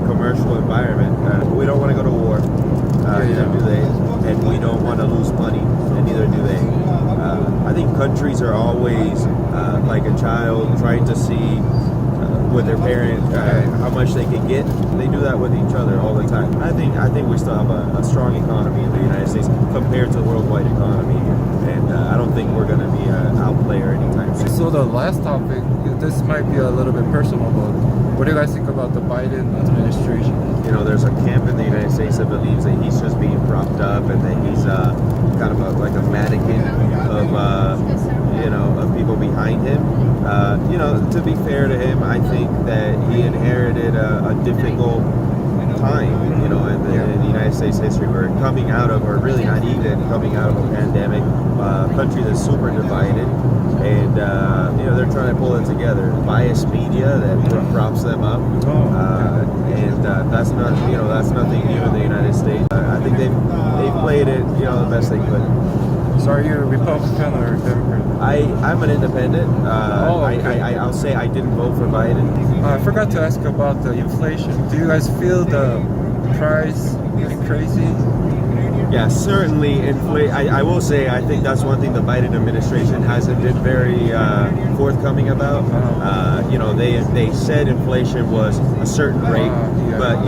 commercial environment. We don't want to go to war, neither do they, and we don't want to lose money, and neither do they. I think countries are always like a child trying to see with their parent how much they can get. They do that with each other all the time. I think we still have a strong economy in the United States compared to the worldwide economy, and I don't think we're going to be an outplayer anytime soon. So the last topic, this might be a little bit personal, but what do you guys think about the Biden administration? There's a camp in the United States that believes that he's just being propped up and that he's kind of like a mannequin of people behind him. To be fair to him, I think that he inherited a difficult time, in the United States history. We're coming out of, or really not even coming out of a pandemic, country that's super divided, and they're trying to pull it together. Biased media that props them up, and that's nothing new in the United States. I think they've played it, the best they could. So are you a Republican or Democrat? I'm an independent. I'll say I didn't vote for Biden. I forgot to ask about the inflation. Do you guys feel the price getting crazy? Yeah, certainly. I will say I think that's one thing the Biden administration hasn't been very forthcoming about. They said inflation was a certain rate, but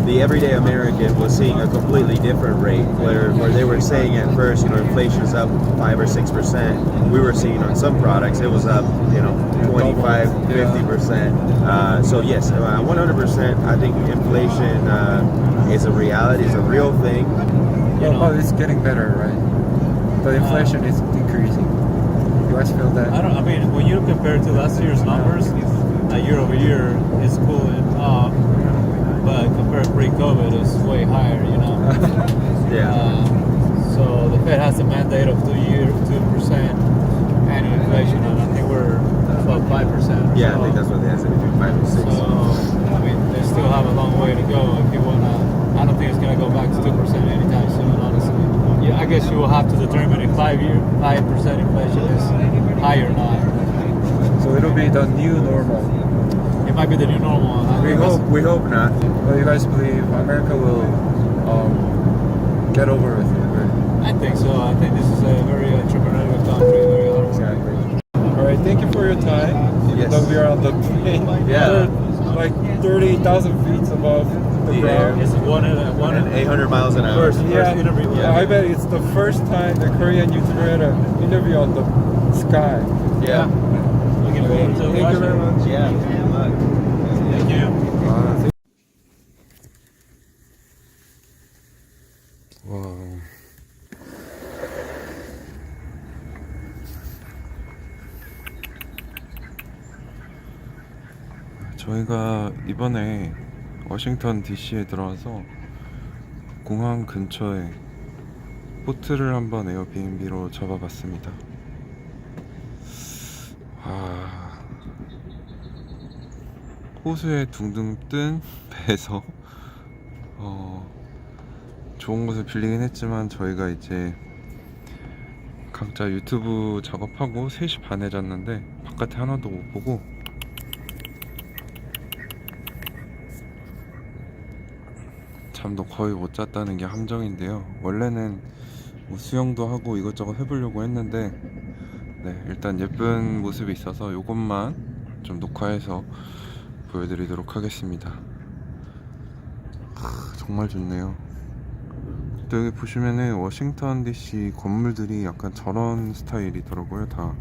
the everyday American was seeing a completely different rate. Where they were saying at first, inflation's up 5 or 6%. We were seeing on some products it was up, 25, 50%. So yes, 100%. I think inflation is a reality, is a real thing. But it's getting better, right? The inflation is decreasing. You guys feel that? When you compare to last year's numbers, year over year, it's cooling off. But compared to pre-COVID, it's way higher, Yeah. So the Fed has a mandate of 2% annual inflation, and I think we're about 5%. Yeah, I think that's what they said, between 5 and 6. So, they still have a long way to go. If you I don't think it's going to go back to 2% anytime soon, honestly. Yeah, I guess you will have to determine if 5% inflation is high or not. So it'll be the new normal. It might be the new normal. We hope not. But you guys believe America will get over with it, right? I think so. I think this is a very entrepreneurial country, very hard. Exactly. All right, thank you for your time. Even Yes. though we are on the plane, Yeah. we're like 38,000 feet above the ground. It's one And 800 miles an hour. first interview. Yeah, I bet it's the first time the Korean YouTuber had an interview on the sky. Yeah. Looking forward to Thank you very much. Yeah. Thank you. 와우. 저희가 이번에 워싱턴 DC에 들어와서 공항 근처에 호텔을 한번 에어비앤비로 잡아봤습니다. 호수에 둥둥 뜬 배에서 좋은 곳을 빌리긴 했지만 저희가 이제 각자 유튜브 작업하고 3시 반에 잤는데 바깥에 하나도 못 보고 잠도 거의 못 잤다는 게 함정인데요. 원래는 뭐 수영도 하고 이것저것 해보려고 했는데 일단 예쁜 모습이 있어서 이것만 좀 녹화해서 보여드리도록 하겠습니다. 정말 좋네요. 또 여기 보시면은 워싱턴 DC 건물들이 약간 저런 스타일이더라고요. 다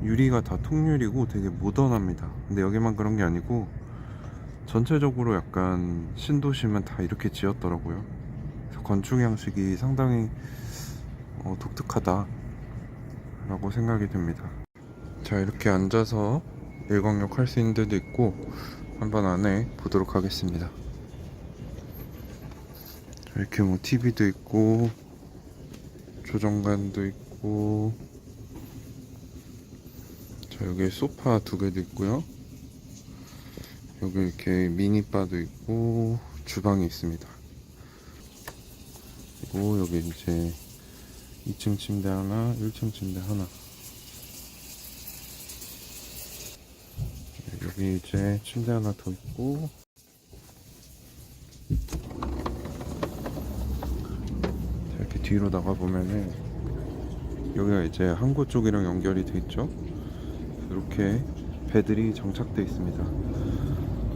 유리가 다 통유리고 되게 모던합니다. 근데 여기만 그런 게 아니고 전체적으로 약간 신도시면 다 이렇게 지었더라고요. 그래서 건축 양식이 상당히 독특하다 라고 생각이 됩니다. 자, 이렇게 앉아서 일광욕 할 수 있는 데도 있고 한번 안에 보도록 하겠습니다. 이렇게 뭐 TV도 있고 조정관도 있고, 자, 여기 소파 2개도 있고요. 여기 이렇게 미니바도 있고 주방이 있습니다. 그리고 여기 이제 2층 침대 하나, 1층 침대 하나. 여기 이제 침대 하나 더 있고, 이렇게 뒤로 나가보면은 여기가 이제 항구 쪽이랑 연결이 돼 있죠. 이렇게 배들이 정착되어 있습니다.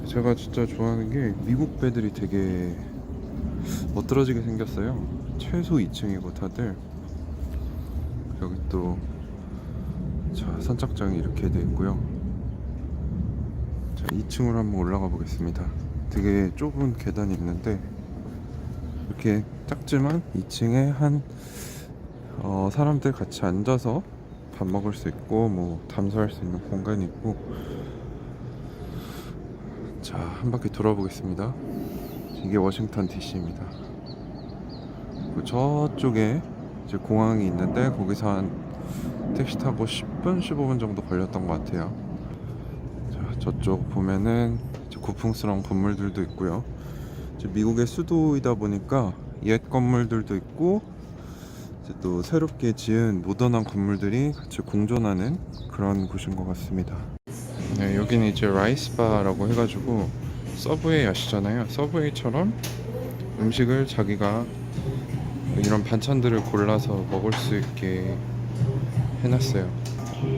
제가 진짜 좋아하는 게 미국 배들이 되게 멋들어지게 생겼어요. 최소 2층이고 다들. 여기 또 자, 선착장이 이렇게 되어 있고요. 자, 2층으로 한번 올라가 보겠습니다. 되게 좁은 계단이 있는데 이렇게 작지만 2층에 한 사람들 같이 앉아서 밥 먹을 수 있고 뭐 담소할 수 있는 공간이 있고. 자, 한 바퀴 돌아보겠습니다. 이게 워싱턴 DC입니다. 저쪽에 이제 공항이 있는데 거기서 한 택시 타고 10분, 15분 정도 걸렸던 것 같아요. 자, 저쪽 보면은 이제 고풍스러운 건물들도 있고요. 이제 미국의 수도이다 보니까 옛 건물들도 있고 이제 또 새롭게 지은 모던한 건물들이 같이 공존하는 그런 곳인 것 같습니다. 네, 여기는 이제 라이스바라고 해가지고 서브웨이 아시잖아요. 서브웨이처럼 음식을 자기가 이런 반찬들을 골라서 먹을 수 있게 해놨어요.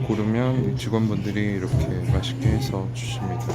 고르면 직원분들이 이렇게 맛있게 해서 주십니다.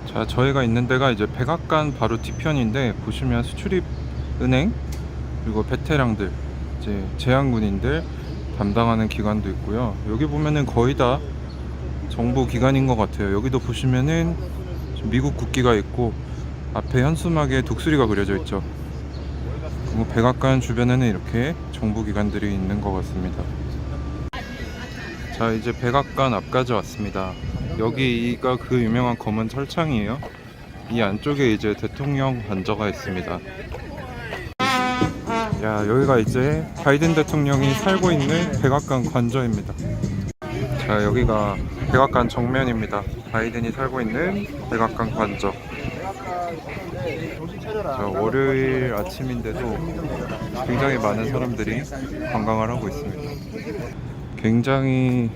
자, 저희가 있는 데가 이제 백악관 바로 뒤편인데 보시면 수출입은행 그리고 베테랑들 이제 제한군인들 담당하는 기관도 있고요. 여기 보면은 거의 다 정부 기관인 것 같아요. 여기도 보시면은 미국 국기가 있고 앞에 현수막에 독수리가 그려져 있죠. 그리고 백악관 주변에는 이렇게 정부 기관들이 있는 것 같습니다. 자, 이제 백악관 앞까지 왔습니다. 여기가 그 유명한 검은 철창이에요. 이 안쪽에 이제 대통령 관저가 있습니다. 야, 여기가 이제 바이든 대통령이 살고 있는 백악관 관저입니다. 자, 여기가 백악관 정면입니다. 바이든이 살고 있는 백악관 관저. 자, 월요일 아침인데도 굉장히 많은 사람들이 관광을 하고 있습니다. 굉장히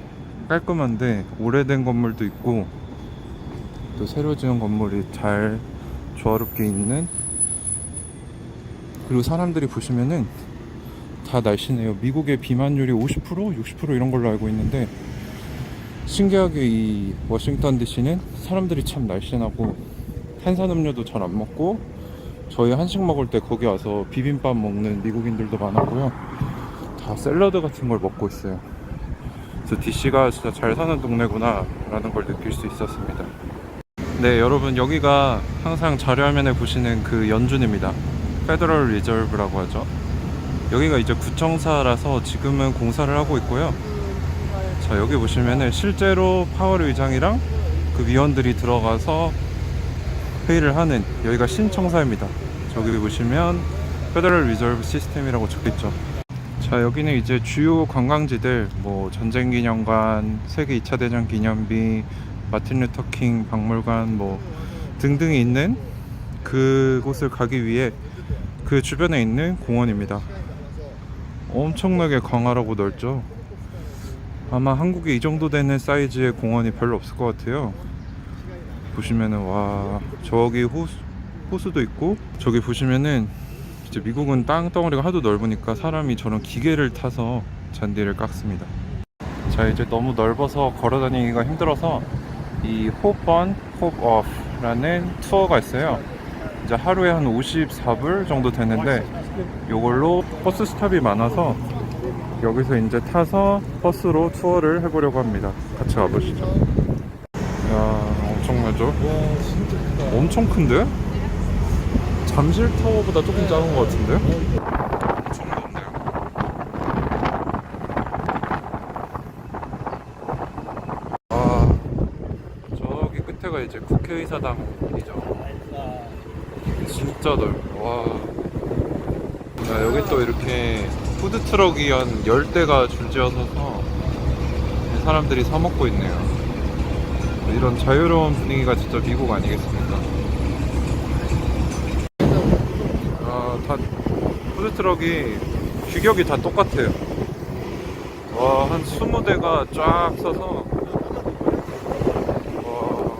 깔끔한데 오래된 건물도 있고 또 새로 지은 건물이 잘 조화롭게 있는. 그리고 사람들이 보시면은 다 날씬해요. 미국의 비만율이 50%, 60% 이런 걸로 알고 있는데 신기하게 이 워싱턴 DC는 사람들이 참 날씬하고 탄산음료도 잘 안 먹고 저희 한식 먹을 때 거기 와서 비빔밥 먹는 미국인들도 많았고요. 다 샐러드 같은 걸 먹고 있어요. 그래서 DC가 진짜 잘 사는 동네구나 라는 걸 느낄 수 있었습니다. 네, 여러분, 여기가 항상 자료화면에 보시는 그 연준입니다. 페더럴 리저브라고 하죠. 여기가 이제 구청사라서 지금은 공사를 하고 있고요. 자, 여기 보시면은 실제로 파월 의장이랑 그 위원들이 들어가서 회의를 하는, 여기가 신청사입니다. 저기 보시면 페더럴 리저브 시스템이라고 적혀있죠. 자, 여기는 이제 주요 관광지들, 뭐 전쟁기념관, 세계 2차 대전 기념비, 마틴 루터 킹 박물관 뭐 등등이 있는 그곳을 가기 위해 그 주변에 있는 공원입니다. 엄청나게 광활하고 넓죠. 아마 한국에 이 정도 되는 사이즈의 공원이 별로 없을 것 같아요. 보시면은 와, 저기 호수도 있고, 저기 보시면은 이제 미국은 땅덩어리가 하도 넓으니까 사람이 저런 기계를 타서 잔디를 깎습니다. 자, 이제 너무 넓어서 걸어다니기가 힘들어서 이 홉온 홉오프라는 투어가 있어요. 이제 하루에 한 54불 정도 되는데 요걸로 버스 스탑이 많아서 여기서 이제 타서 버스로 투어를 해보려고 합니다. 같이 와보시죠. 야, 엄청나죠? 엄청 큰데? 잠실 타워보다 조금 작은 것 같은데? 엄청 넓네요. 아, 저기 끝에가 이제 국회의사당이죠. 진짜 넓어. 와. 야, 여기 또 이렇게 푸드트럭이 한 10대가 줄지어서서 사람들이 사먹고 있네요. 이런 자유로운 분위기가 진짜 미국 아니겠습니까? 아, 다 푸드트럭이 규격이 다 똑같아요. 와, 한 20대가 쫙 서서, 와,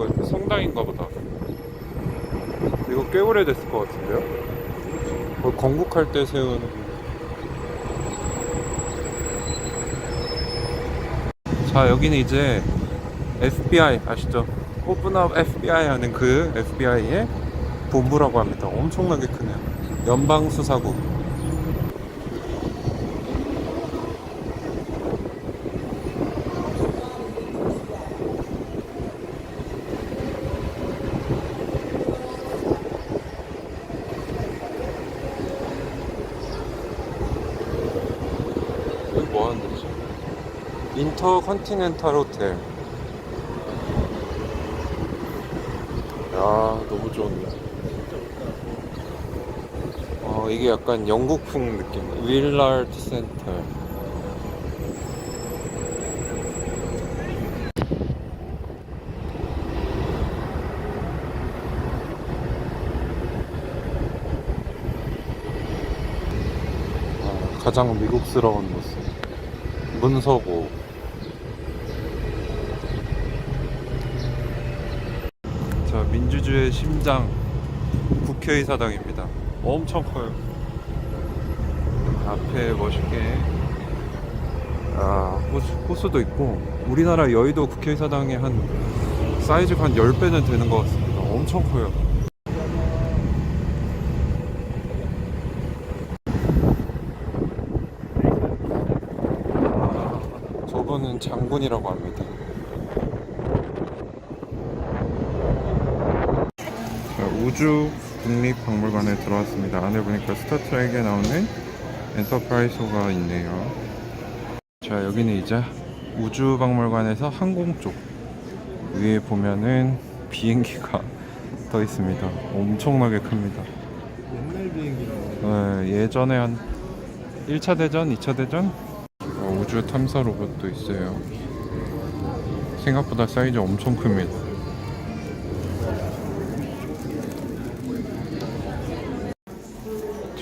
이거 성당인가 보다. 이거 꽤 오래됐을 것 같은데요? 뭐 건국할 때 세운. 자, 여기는 이제 FBI 아시죠? 오픈업 FBI 하는 그 FBI의 본부라고 합니다. 엄청나게 크네요. 연방수사국. 여기 뭐 하는 데지? 인터컨티넨탈 호텔. 야, 너무 좋은데. 이게 약간 영국풍 느낌. 윌라드 센터. 가장 미국스러운 모습. 문서고. 자, 민주주의의 심장 국회의사당입니다. 엄청 커요. 앞에 멋있게 호수도 있고, 우리나라 여의도 국회의사당의 한 사이즈가 한 10배는 되는 것 같습니다. 엄청 커요. 저분은 장군이라고 합니다. 우주 국립박물관에 들어왔습니다. 안에 보니까 스타트rek에 나오는 엔터프라이소가 있네요. 자, 여기는 이제 우주박물관에서 항공 쪽. 위에 보면은 비행기가 떠 있습니다. 엄청나게 큽니다. 옛날 비행기라고. 네, 예전에 한 1차 대전, 2차 대전? 우주 탐사 로봇도 있어요. 생각보다 사이즈 엄청 큽니다.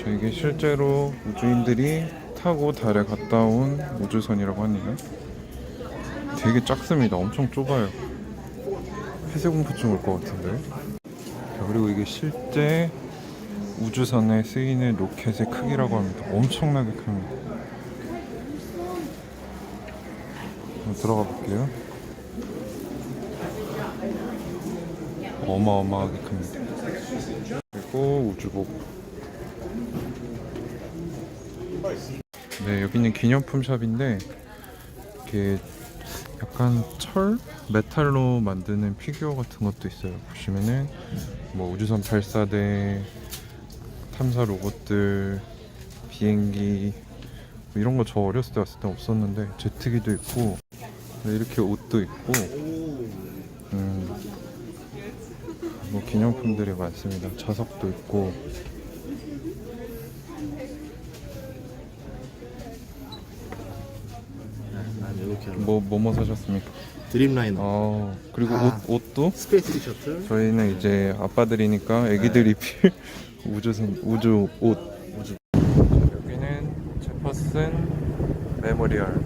이게 실제로 우주인들이 타고 달에 갔다 온 우주선이라고 하네요. 되게 작습니다. 엄청 좁아요. 폐쇄공포증 올 것 같은데. 자, 그리고 이게 실제 우주선에 쓰이는 로켓의 크기라고 합니다. 엄청나게 큽니다. 한번 들어가 볼게요. 어마어마하게 큽니다. 그리고 우주복. 네, 여기는 기념품 샵인데 이렇게 약간 철? 메탈로 만드는 피규어 같은 것도 있어요. 보시면은 뭐 우주선 발사대, 탐사 로봇들, 비행기 뭐 이런 거 저 어렸을 때 왔을 때 없었는데 제트기도 있고, 네, 이렇게 옷도 있고 뭐 기념품들이 많습니다. 자석도 있고. 뭐 사셨습니까? 드림라이너. 그리고 옷도? 스페이스 셔틀. 저희는 이제 아빠들이니까 애기들 입힐 우주 옷. 여기는 제퍼슨 메모리얼.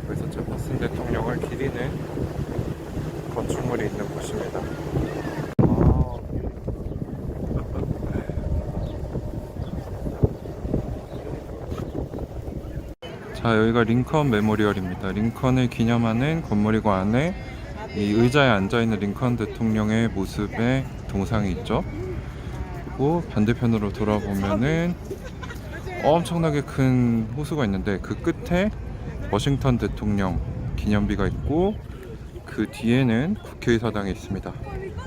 그래서 제퍼슨 대통령을 기리는 건축물이 있는 곳입니다. 자, 여기가 링컨 메모리얼입니다. 링컨을 기념하는 건물이고, 안에 이 의자에 앉아있는 링컨 대통령의 모습의 동상이 있죠. 그리고 반대편으로 돌아보면은 엄청나게 큰 호수가 있는데 그 끝에 워싱턴 대통령 기념비가 있고, 그 뒤에는 국회의사당이 있습니다.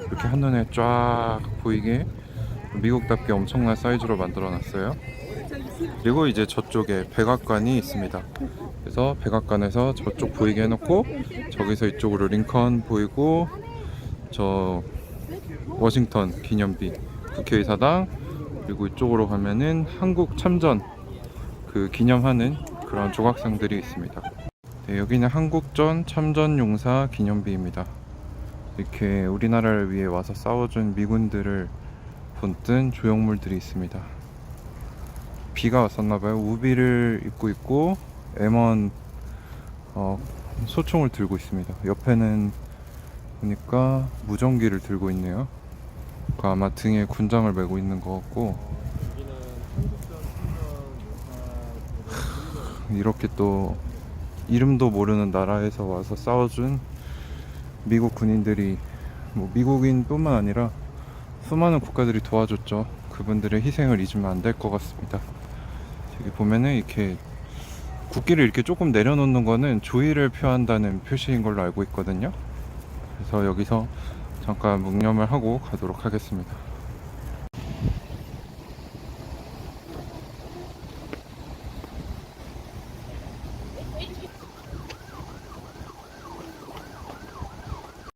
이렇게 한눈에 쫙 보이게 미국답게 엄청난 사이즈로 만들어 놨어요. 그리고 이제 저쪽에 백악관이 있습니다. 그래서 백악관에서 저쪽 보이게 해놓고, 저기서 이쪽으로 링컨 보이고, 저 워싱턴 기념비, 국회의사당, 그리고 이쪽으로 가면은 한국 참전 그 기념하는 그런 조각상들이 있습니다. 네, 여기는 한국전 참전용사 기념비입니다. 이렇게 우리나라를 위해 와서 싸워준 미군들을 본뜬 조형물들이 있습니다. 비가 왔었나봐요. 우비를 입고 있고 M1 소총을 들고 있습니다. 옆에는 보니까 무전기를 들고 있네요. 그 아마 등에 군장을 메고 있는 것 같고, 이렇게 또 이름도 모르는 나라에서 와서 싸워준 미국 군인들이, 뭐 미국인뿐만 아니라 수많은 국가들이 도와줬죠. 그분들의 희생을 잊으면 안 될 것 같습니다. 여기 보면은 이렇게 국기를 이렇게 조금 내려놓는 거는 조의를 표한다는 표시인 걸로 알고 있거든요. 그래서 여기서 잠깐 묵념을 하고 가도록 하겠습니다.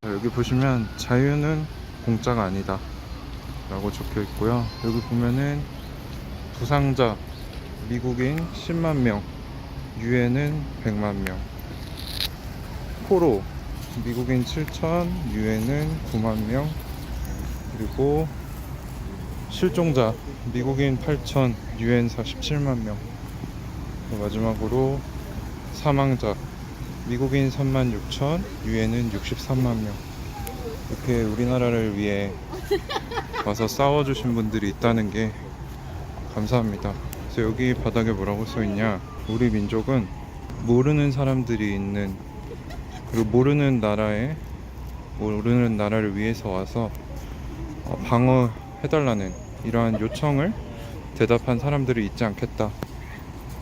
자, 여기 보시면 자유는 공짜가 아니다 라고 적혀 있고요. 여기 보면은 부상자 미국인 10만 명, 유엔은 100만 명, 포로 미국인 7천, 유엔은 9만 명, 그리고 실종자 미국인 8천, 유엔 47만 명, 마지막으로 사망자 미국인 3만 6천, 유엔은 63만 명. 이렇게 우리나라를 위해 와서 싸워주신 분들이 있다는 게 감사합니다. 그래서 여기 바닥에 뭐라고 써있냐, 우리 민족은 모르는 사람들이 있는, 그리고 모르는 나라를 위해서 와서 방어해달라는 이러한 요청을 대답한 사람들이 있지 않겠다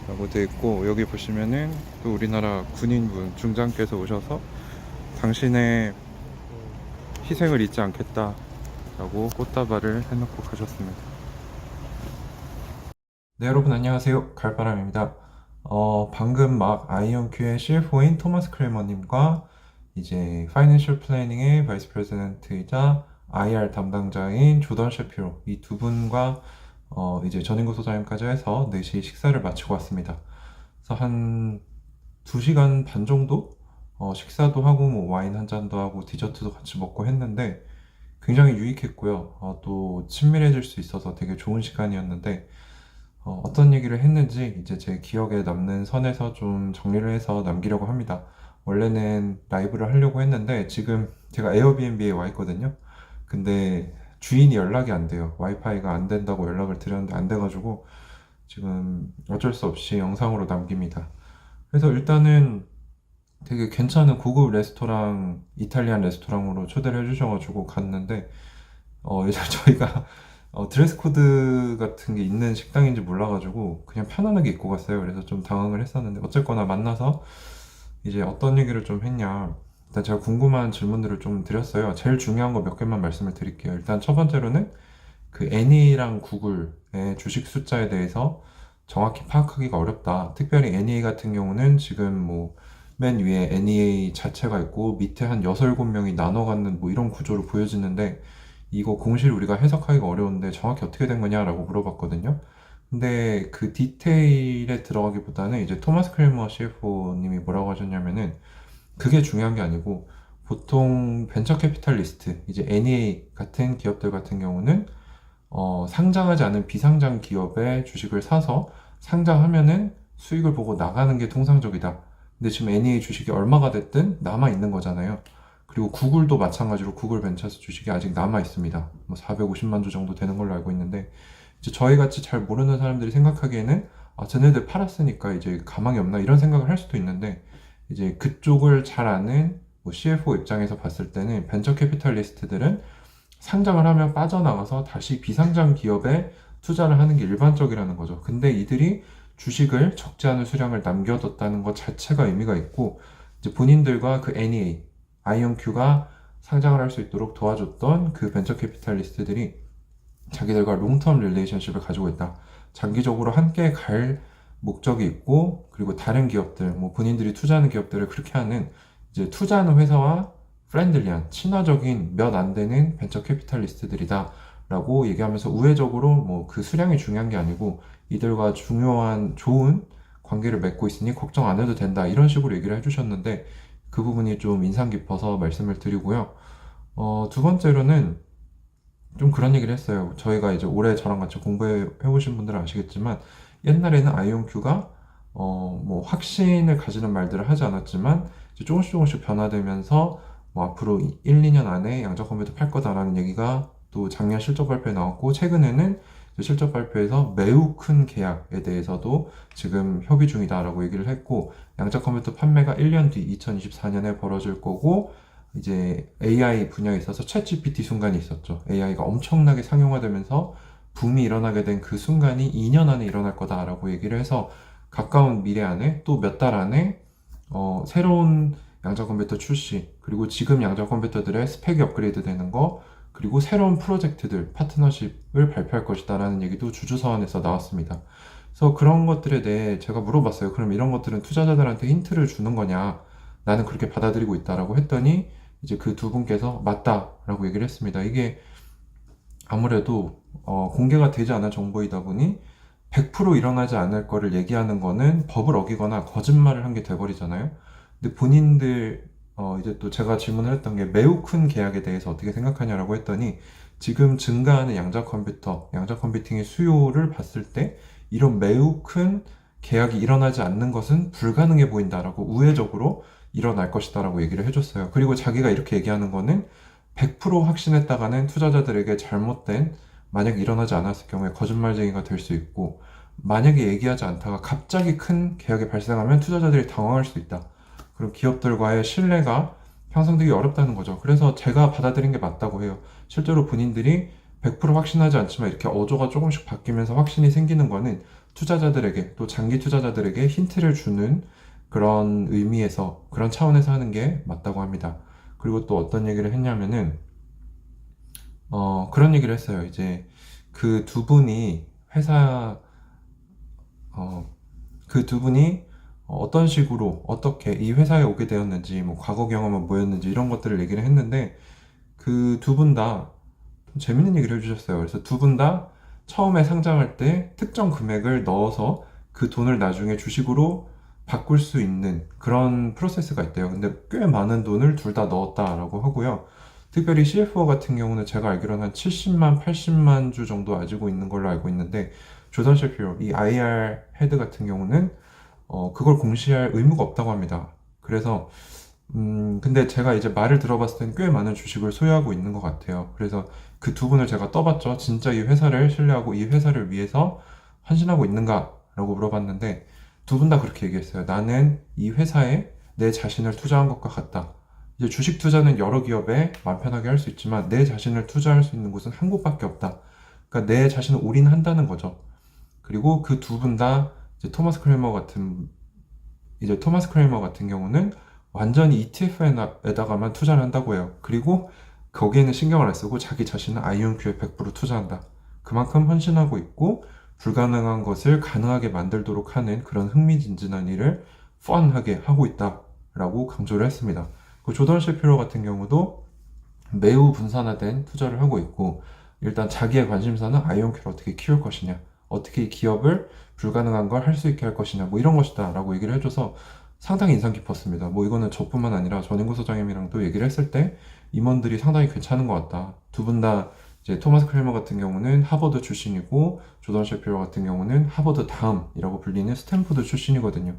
라고 되어 있고, 여기 보시면은 또 우리나라 군인분 중장께서 오셔서 당신의 희생을 잊지 않겠다 라고 꽃다발을 해놓고 가셨습니다. 네, 여러분 안녕하세요, 갈바람입니다. 방금 막 아이온큐의 CFO인 토마스 크레머님과 이제 파이낸셜 플래닝의 바이스 프레지던트이자 IR 담당자인 조던 셰피로, 이 두 분과 이제 전인구 소장님까지 해서 4시 식사를 마치고 왔습니다. 그래서 한 2시간 반 정도 식사도 하고 뭐 와인 한 잔도 하고 디저트도 같이 먹고 했는데 굉장히 유익했고요. 또 친밀해질 수 있어서 되게 좋은 시간이었는데, 어떤 얘기를 했는지 이제 제 기억에 남는 선에서 좀 정리를 해서 남기려고 합니다. 원래는 라이브를 하려고 했는데 지금 제가 에어비앤비에 와 있거든요. 근데 주인이 연락이 안 돼요. 와이파이가 안 된다고 연락을 드렸는데 안 돼가지고 지금 어쩔 수 없이 영상으로 남깁니다. 그래서 일단은 되게 괜찮은 고급 레스토랑, 이탈리안 레스토랑으로 초대를 해주셔가지고 갔는데, 이제 저희가 드레스 코드 같은 게 있는 식당인지 몰라가지고 그냥 편안하게 입고 갔어요. 그래서 좀 당황을 했었는데, 어쨌거나 만나서 이제 어떤 얘기를 좀 했냐, 일단 제가 궁금한 질문들을 좀 드렸어요. 제일 중요한 거 몇 개만 말씀을 드릴게요. 일단 첫 번째로는 그 NEA랑 구글의 주식 숫자에 대해서 정확히 파악하기가 어렵다. 특별히 NEA 같은 경우는 지금 뭐 맨 위에 NEA 자체가 있고 밑에 한 6, 7명이 나눠 갖는 뭐 이런 구조로 보여지는데, 이거 공실 우리가 해석하기가 어려운데 정확히 어떻게 된 거냐라고 물어봤거든요. 근데 그 디테일에 들어가기보다는 이제 토마스 크레머 CFO님이 뭐라고 하셨냐면은, 그게 중요한 게 아니고 보통 벤처 캐피탈리스트, 이제 NEA 같은 기업들 같은 경우는 상장하지 않은 비상장 기업의 주식을 사서 상장하면은 수익을 보고 나가는 게 통상적이다. 근데 지금 NEA 주식이 얼마가 됐든 남아 있는 거잖아요. 그리고 구글도 마찬가지로 구글 벤처스 주식이 아직 남아 있습니다. 뭐 450만 주 정도 되는 걸로 알고 있는데, 이제 저희 같이 잘 모르는 사람들이 생각하기에는 쟤네들 팔았으니까 이제 가망이 없나 이런 생각을 할 수도 있는데, 이제 그쪽을 잘 아는 뭐 CFO 입장에서 봤을 때는 벤처 캐피탈리스트들은 상장을 하면 빠져나가서 다시 비상장 기업에 투자를 하는 게 일반적이라는 거죠. 근데 이들이 주식을 적지 않은 수량을 남겨뒀다는 것 자체가 의미가 있고, 이제 본인들과 그 NEA, 아이온큐가 상장을 할 수 있도록 도와줬던 그 벤처 캐피탈리스트들이 자기들과 롱텀 릴레이션십을 가지고 있다. 장기적으로 함께 갈 목적이 있고, 그리고 다른 기업들, 뭐 본인들이 투자하는 기업들을 그렇게 하는, 이제 투자하는 회사와 프렌들리한, 친화적인 몇 안 되는 벤처 캐피탈리스트들이다 라고 얘기하면서, 우회적으로 뭐 그 수량이 중요한 게 아니고 이들과 중요한 좋은 관계를 맺고 있으니 걱정 안 해도 된다, 이런 식으로 얘기를 해주셨는데, 그 부분이 좀 인상 깊어서 말씀을 드리고요. 두 번째로는 좀 그런 얘기를 했어요. 저희가 이제 올해 저랑 같이 공부해 보신 분들은 아시겠지만, 옛날에는 아이온큐가 뭐 확신을 가지는 말들을 하지 않았지만 이제 조금씩 변화되면서 뭐 앞으로 1, 2년 안에 양자 컴퓨터 팔 거다라는 얘기가 또 작년 실적 발표에 나왔고, 최근에는 실적 발표에서 매우 큰 계약에 대해서도 지금 협의 중이다라고 얘기를 했고, 양자 컴퓨터 판매가 1년 뒤 2024년에 벌어질 거고, 이제 AI 분야에 있어서 챗GPT 순간이 있었죠. AI가 엄청나게 상용화되면서 붐이 일어나게 된 그 순간이 2년 안에 일어날 거다라고 얘기를 해서, 가까운 미래 안에 또 몇 달 안에 새로운 양자 컴퓨터 출시, 그리고 지금 양자 컴퓨터들의 스펙이 업그레이드 되는 거, 그리고 새로운 프로젝트들, 파트너십을 발표할 것이다라는 얘기도 주주서원에서 나왔습니다. 그래서 그런 것들에 대해 제가 물어봤어요. 그럼 이런 것들은 투자자들한테 힌트를 주는 거냐? 나는 그렇게 받아들이고 있다라고 했더니, 이제 그 두 분께서 맞다라고 얘기를 했습니다. 이게 아무래도 공개가 되지 않은 정보이다 보니 100% 일어나지 않을 거를 얘기하는 거는 법을 어기거나 거짓말을 한 게 돼버리잖아요. 근데 본인들 이제 또 제가 질문을 했던 게 매우 큰 계약에 대해서 어떻게 생각하냐라고 했더니, 지금 증가하는 양자 컴퓨팅의 수요를 봤을 때 이런 매우 큰 계약이 일어나지 않는 것은 불가능해 보인다라고, 우회적으로 일어날 것이다라고 얘기를 해줬어요. 그리고 자기가 이렇게 얘기하는 거는 100% 확신했다가는 투자자들에게 잘못된, 만약에 일어나지 않았을 경우에 거짓말쟁이가 될 수 있고, 만약에 얘기하지 않다가 갑자기 큰 계약이 발생하면 투자자들이 당황할 수 있다. 그리고 기업들과의 신뢰가 형성되기 어렵다는 거죠. 그래서 제가 받아들인 게 맞다고 해요. 실제로 본인들이 100% 확신하지 않지만 이렇게 어조가 조금씩 바뀌면서 확신이 생기는 거는 투자자들에게, 또 장기 투자자들에게 힌트를 주는 그런 의미에서, 그런 차원에서 하는 게 맞다고 합니다. 그리고 또 어떤 얘기를 했냐면은 그런 얘기를 했어요. 이제 그 두 분이 어떤 식으로 어떻게 이 회사에 오게 되었는지, 뭐 과거 경험은 뭐였는지 이런 것들을 얘기를 했는데, 그 두 분 다 재밌는 얘기를 해주셨어요. 그래서 두 분 다 처음에 상장할 때 특정 금액을 넣어서 그 돈을 나중에 주식으로 바꿀 수 있는 그런 프로세스가 있대요. 근데 꽤 많은 돈을 둘 다 넣었다라고 하고요. 특별히 CFO 같은 경우는 제가 알기로는 한 70만, 80만 주 정도 가지고 있는 걸로 알고 있는데, 조던 셰피로, 이 IR 헤드 같은 경우는 그걸 공시할 의무가 없다고 합니다. 그래서 근데 제가 이제 말을 들어봤을 땐 꽤 많은 주식을 소유하고 있는 것 같아요. 그래서 그 두 분을 제가 떠봤죠. 진짜 이 회사를 신뢰하고 이 회사를 위해서 헌신하고 있는가? 라고 물어봤는데, 두 분 다 그렇게 얘기했어요. 나는 이 회사에 내 자신을 투자한 것과 같다. 이제 주식 투자는 여러 기업에 마음 편하게 할 수 있지만 내 자신을 투자할 수 있는 곳은 한 곳밖에 없다. 그러니까 내 자신을 올인한다는 거죠. 그리고 그 두 분 다 토마스 크레이머 같은 경우는 완전히 ETF에다가만 투자를 한다고 해요. 그리고 거기에는 신경을 안 쓰고 자기 자신은 IonQ에 100% 투자한다. 그만큼 헌신하고 있고, 불가능한 것을 가능하게 만들도록 하는 그런 흥미진진한 일을 펀하게 하고 있다라고 강조를 했습니다. 그 조던 셰피로 같은 경우도 매우 분산화된 투자를 하고 있고, 일단 자기의 관심사는 IonQ를 어떻게 키울 것이냐, 어떻게 이 기업을 불가능한 걸 할 수 있게 할 것이냐, 뭐 이런 것이다 라고 얘기를 해줘서 상당히 인상 깊었습니다. 뭐 이거는 저뿐만 아니라 전인구 소장님이랑도 얘기를 했을 때 임원들이 상당히 괜찮은 것 같다. 두 분 다 이제 토마스 크레이머 같은 경우는 하버드 출신이고, 조던 셰피로 같은 경우는 하버드 다음이라고 불리는 스탠포드 출신이거든요.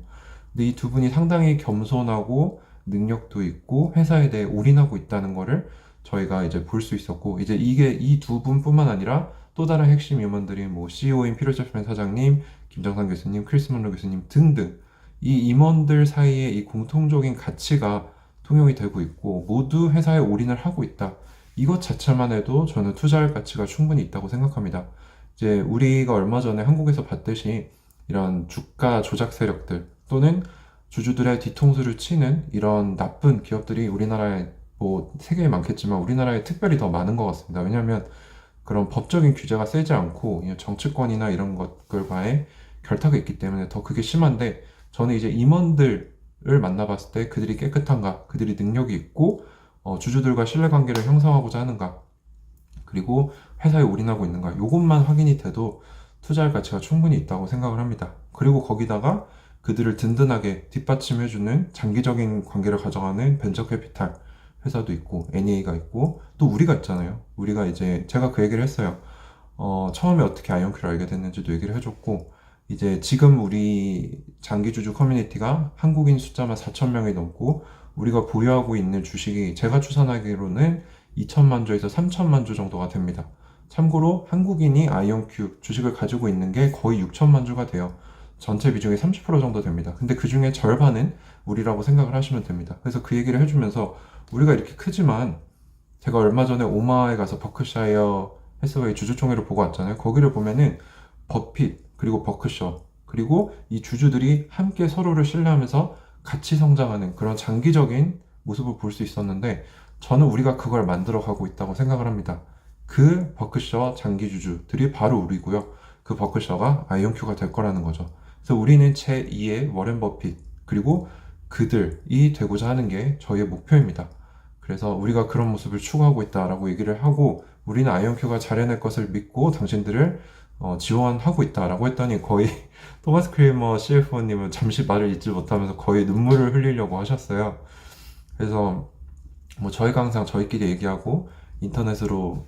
근데 이 두 분이 상당히 겸손하고 능력도 있고 회사에 대해 올인하고 있다는 거를 저희가 이제 볼 수 있었고, 이제 이게 이 두 분뿐만 아니라 또 다른 핵심 임원들이 뭐 CEO인 피터 제프맨 사장님, 김정상 교수님, 크리스 먼로 교수님 등등, 이 임원들 사이에 이 공통적인 가치가 통용이 되고 있고 모두 회사에 올인을 하고 있다. 이것 자체만 해도 저는 투자할 가치가 충분히 있다고 생각합니다. 이제 우리가 얼마 전에 한국에서 봤듯이 이런 주가 조작 세력들 또는 주주들의 뒤통수를 치는 이런 나쁜 기업들이 우리나라에, 뭐 세계에 많겠지만 우리나라에 특별히 더 많은 것 같습니다. 왜냐하면 그런 법적인 규제가 세지 않고 정치권이나 이런 것들과의 결탁이 있기 때문에 더 그게 심한데, 저는 이제 임원들을 만나봤을 때 그들이 깨끗한가, 그들이 능력이 있고 주주들과 신뢰관계를 형성하고자 하는가, 그리고 회사에 올인하고 있는가, 이것만 확인이 돼도 투자할 가치가 충분히 있다고 생각을 합니다. 그리고 거기다가 그들을 든든하게 뒷받침해주는 장기적인 관계를 가져가는 벤처 캐피탈 회사도 있고 NEA가 있고 또 우리가 있잖아요. 우리가 이제 제가 그 얘기를 했어요. 처음에 어떻게 아이온큐를 알게 됐는지도 얘기를 해줬고, 이제 지금 우리 장기주주 커뮤니티가 한국인 숫자만 4,000명이 넘고 우리가 보유하고 있는 주식이 제가 추산하기로는 2천만 주에서 3천만 주 정도가 됩니다. 참고로 한국인이 아이온큐 주식을 가지고 있는 게 거의 6천만 주가 돼요. 전체 비중의 30% 정도 됩니다. 근데 그 중에 절반은 우리라고 생각을 하시면 됩니다. 그래서 그 얘기를 해주면서 우리가 이렇게 크지만 제가 얼마 전에 오마하에 가서 버크샤이어 해스웨이 주주총회를 보고 왔잖아요. 거기를 보면은 버핏 그리고 버크셔 그리고 이 주주들이 함께 서로를 신뢰하면서 같이 성장하는 그런 장기적인 모습을 볼 수 있었는데 저는 우리가 그걸 만들어 가고 있다고 생각을 합니다. 그 버크셔 장기 주주들이 바로 우리고요. 그 버크셔가 아이온큐가 될 거라는 거죠. 그래서 우리는 제2의 워렌 버핏 그리고 그들이 되고자 하는 게 저희의 목표입니다. 그래서 우리가 그런 모습을 추구하고 있다라고 얘기를 하고 우리는 아이온큐가 잘해낼 것을 믿고 당신들을 지원하고 있다라고 했더니 거의 토마스 크레이머 CFO님은 잠시 말을 잇지 못하면서 거의 눈물을 흘리려고 하셨어요. 그래서 뭐 저희가 항상 저희끼리 얘기하고 인터넷으로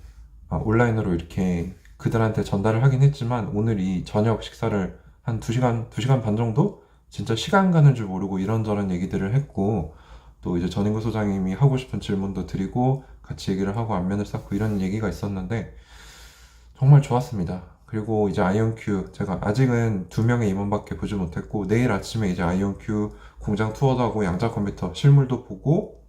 온라인으로 이렇게 그들한테 전달을 하긴 했지만 오늘 이 저녁 식사를 한 2시간 반 정도 진짜 시간 가는 줄 모르고 이런저런 얘기들을 했고 또 이제 전인구 소장님이 하고 싶은 질문도 드리고 같이 얘기를 하고 안면을 쌓고 이런 얘기가 있었는데 정말 좋았습니다. 그리고 이제 아이온큐 제가 아직은 2명의 임원밖에 보지 못했고 내일 아침에 이제 아이온큐 공장 투어도 하고 양자 컴퓨터 실물도 보고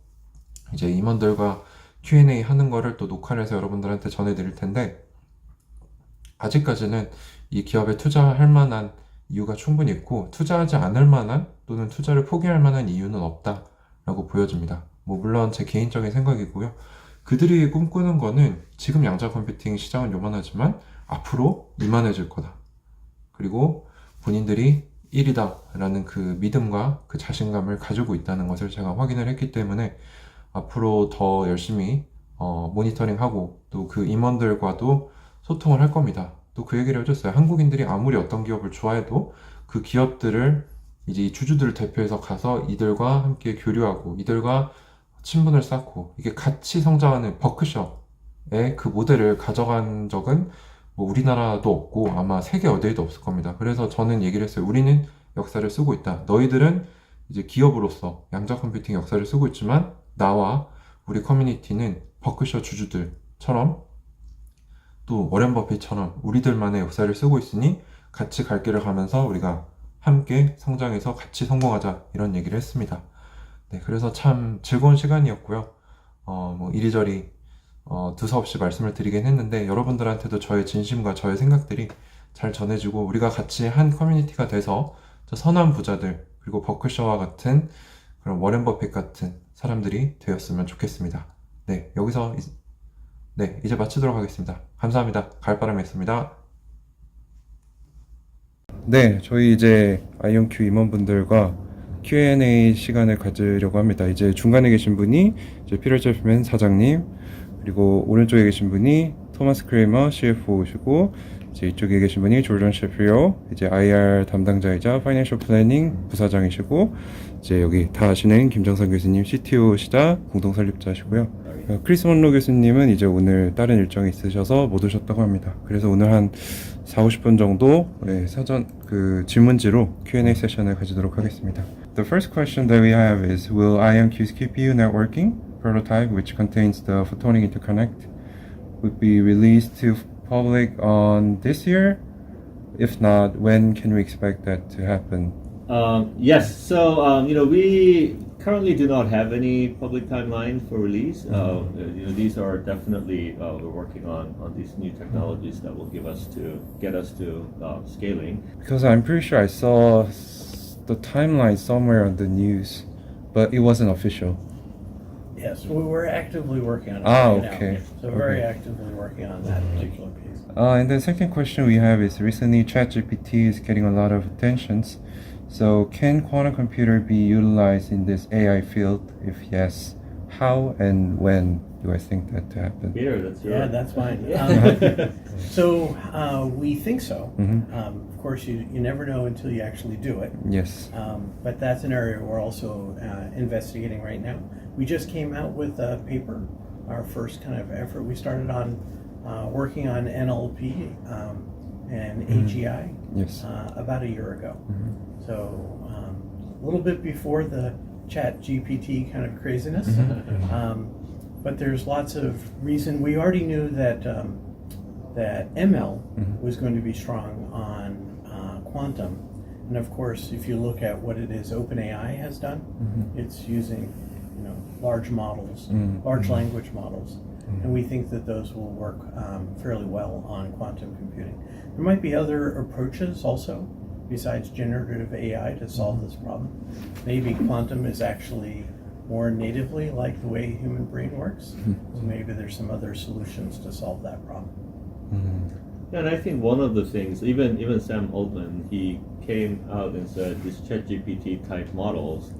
이제 임원들과 Q&A 하는 거를 또 녹화를 해서 여러분들한테 전해드릴 텐데 아직까지는 이 기업에 투자할 만한 이유가 충분히 있고 투자하지 않을 만한 또는 투자를 포기할 만한 이유는 없다라고 보여집니다. 뭐 물론 제 개인적인 생각이고요. 그들이 꿈꾸는 거는 지금 양자 컴퓨팅 시장은 요만하지만 앞으로 이만해질 거다. 그리고 본인들이 1위다 라는 그 믿음과 그 자신감을 가지고 있다는 것을 제가 확인을 했기 때문에 앞으로 더 열심히 모니터링하고 또 그 임원들과도 소통을 할 겁니다. 또 그 얘기를 해줬어요. 한국인들이 아무리 어떤 기업을 좋아해도 그 기업들을 이제 이 주주들을 대표해서 가서 이들과 함께 교류하고 이들과 친분을 쌓고 이게 같이 성장하는 버크셔의 그 모델을 가져간 적은 뭐 우리나라도 없고 아마 세계 어디에도 없을 겁니다. 그래서 저는 얘기를 했어요. 우리는 역사를 쓰고 있다. 너희들은 이제 기업으로서 양자 컴퓨팅 역사를 쓰고 있지만 나와 우리 커뮤니티는 버크셔 주주들처럼 또 워렌 버핏처럼 우리들만의 역사를 쓰고 있으니 같이 갈 길을 가면서 우리가 함께 성장해서 같이 성공하자 이런 얘기를 했습니다. 네, 그래서 참 즐거운 시간이었고요. 뭐 이리저리 두서없이 말씀을 드리긴 했는데 여러분들한테도 저의 진심과 저의 생각들이 잘 전해지고 우리가 같이 한 커뮤니티가 돼서 저 선한 부자들 그리고 버크셔와 같은 그런 워렌 버핏 같은 사람들이 되었으면 좋겠습니다. 네, 여기서 이제 마치도록 하겠습니다. 감사합니다. 가을바람이었습니다. 네, 저희 이제 아이온큐 임원분들과 Q&A 시간을 가지려고 합니다. 이제 중간에 계신 분이 이제 피터 제프맨 사장님, 그리고 오른쪽에 계신 분이 토마스 크레이머 CFO시고 이제 이쪽에 계신 분이 졸던 셰프리오 이제 IR 담당자이자 파이낸셜 플래닝 부사장이시고 이제 여기 다 아시는 김정선 교수님 CTO시자 공동 설립자시고요. 크리스 먼로 교수님은 이제 오늘 다른 일정이 있으셔서 못 오셨다고 합니다. 그래서 오늘 한 40-50분 정도 사전 그 질문지로 Q&A 세션을 가지도록 하겠습니다. The first question that we have is, will IonQ's QPU networking prototype, which contains the photonic interconnect, would be released to public on this year? If not, when can we expect that to happen? Yes, so we currently do not have any public timeline for release. These are definitely we're working on these new technologies that will get us to scaling. Because I'm pretty sure I saw the timeline somewhere on the news, but it wasn't official. Yes, we're actively working on it. Okay. Now. So very actively working on that particular piece. And the second question we have is recently ChatGPT is getting a lot of attentions. So can quantum computer be utilized in this AI field? If yes, how and when do I think that to happen? Peter, that's your... Yeah, that's fine. So we think so. Of course, you never know until you actually do it. Yes. But that's an area we're also investigating right now. We just came out with a paper, our first kind of effort. We started on working on NLP and AGI Yes. about a year ago. So a little bit before the chat GPT kind of craziness. But there's lots of reason. We already knew that that ML was going to be strong on quantum. And of course, if you look at what it is OpenAI has done, it's using, you know, large models, large language models, and we think that those will work fairly well on quantum computing. There might be other approaches also besides generative AI to solve this problem. Maybe quantum is actually more natively like the way human brain works. So maybe there's some other solutions to solve that problem. And I think one of the things, even Sam Altman, he came out and said these ChatGPT type models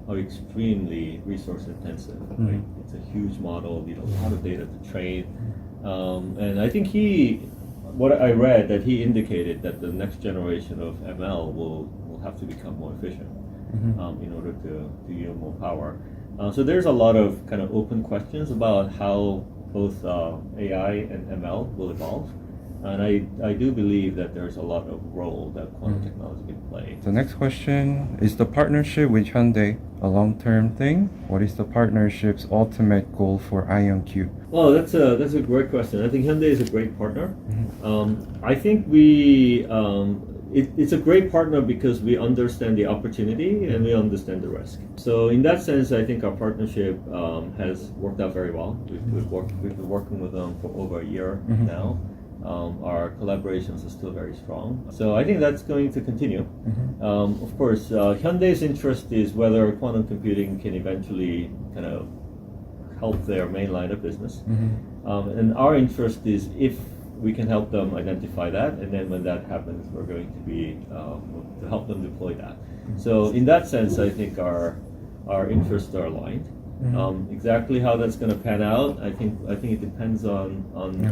are extremely resource intensive. Right? It's a huge model, need a lot of data to train, and I think what I read that he indicated that the next generation of ML will have to become more efficient in order to yield more power. So there's a lot of kind of open questions about how both AI and ML will evolve. And I do believe that there's a lot of role that quantum technology can play. The next question is the partnership with Hyundai a long-term thing? What is the partnership's ultimate goal for IonQ? Well, that's a great question. I think Hyundai is a great partner. I think it's a great partner because we understand the opportunity and we understand the risk. So in that sense, I think our partnership has worked out very well. We've been working with them for over a year now. Our collaborations are still very strong. So I think that's going to continue. Of course, Hyundai's interest is whether quantum computing can eventually kind of help their main line of business. And our interest is if we can help them identify that, and then when that happens, we're going to be to help them deploy that. So in that sense, I think our interests are aligned. Exactly how that's going to pan out, I think it depends on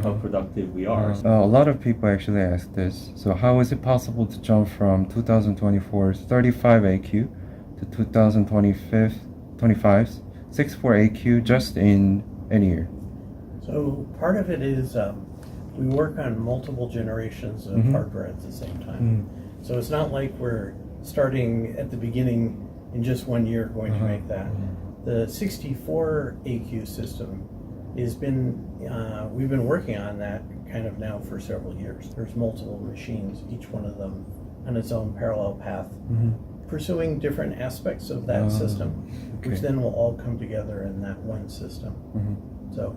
how productive we are. A lot of people actually ask this. So how is it possible to jump from 2024's 35 AQ to 2025's 64 AQ just in a year? So part of it is we work on multiple generations of hardware at the same time. So it's not like we're starting at the beginning in just 1 year going to make that. The 64 AQ system has been, we've been working on that kind of now for several years. There's multiple machines, each one of them on its own parallel path, pursuing different aspects of that system, which then will all come together in that one system. So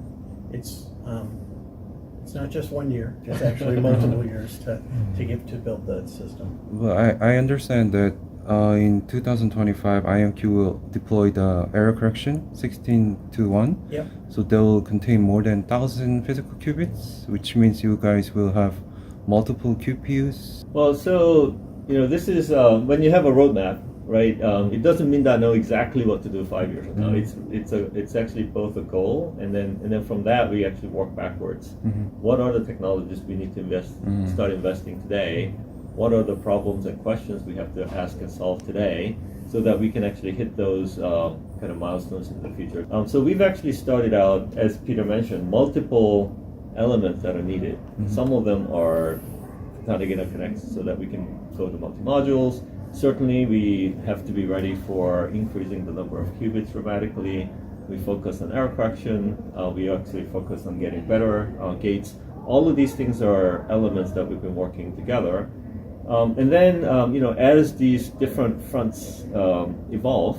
it's not just 1 year, it's actually multiple years to build that system. Well, I understand that in 2025, IonQ will deploy the error correction 16:1. Yep. So they will contain more than 1,000 physical qubits, which means you guys will have multiple QPUs. Well, so this is when you have a roadmap, right? It doesn't mean that I know exactly what to do 5 years from now. It's actually both a goal, and then from that we actually work backwards. What are the technologies we need to start investing today? What are the problems and questions we have to ask and solve today so that we can actually hit those kind of milestones in the future? So we've actually started out, as Peter mentioned, multiple elements that are needed. Some of them are Tata interconnects so that we can go to multi-modules. Certainly we have to be ready for increasing the number of qubits dramatically. We focus on error correction. We actually focus on getting better gates. All of these things are elements that we've been working together. And then, as these different fronts evolve,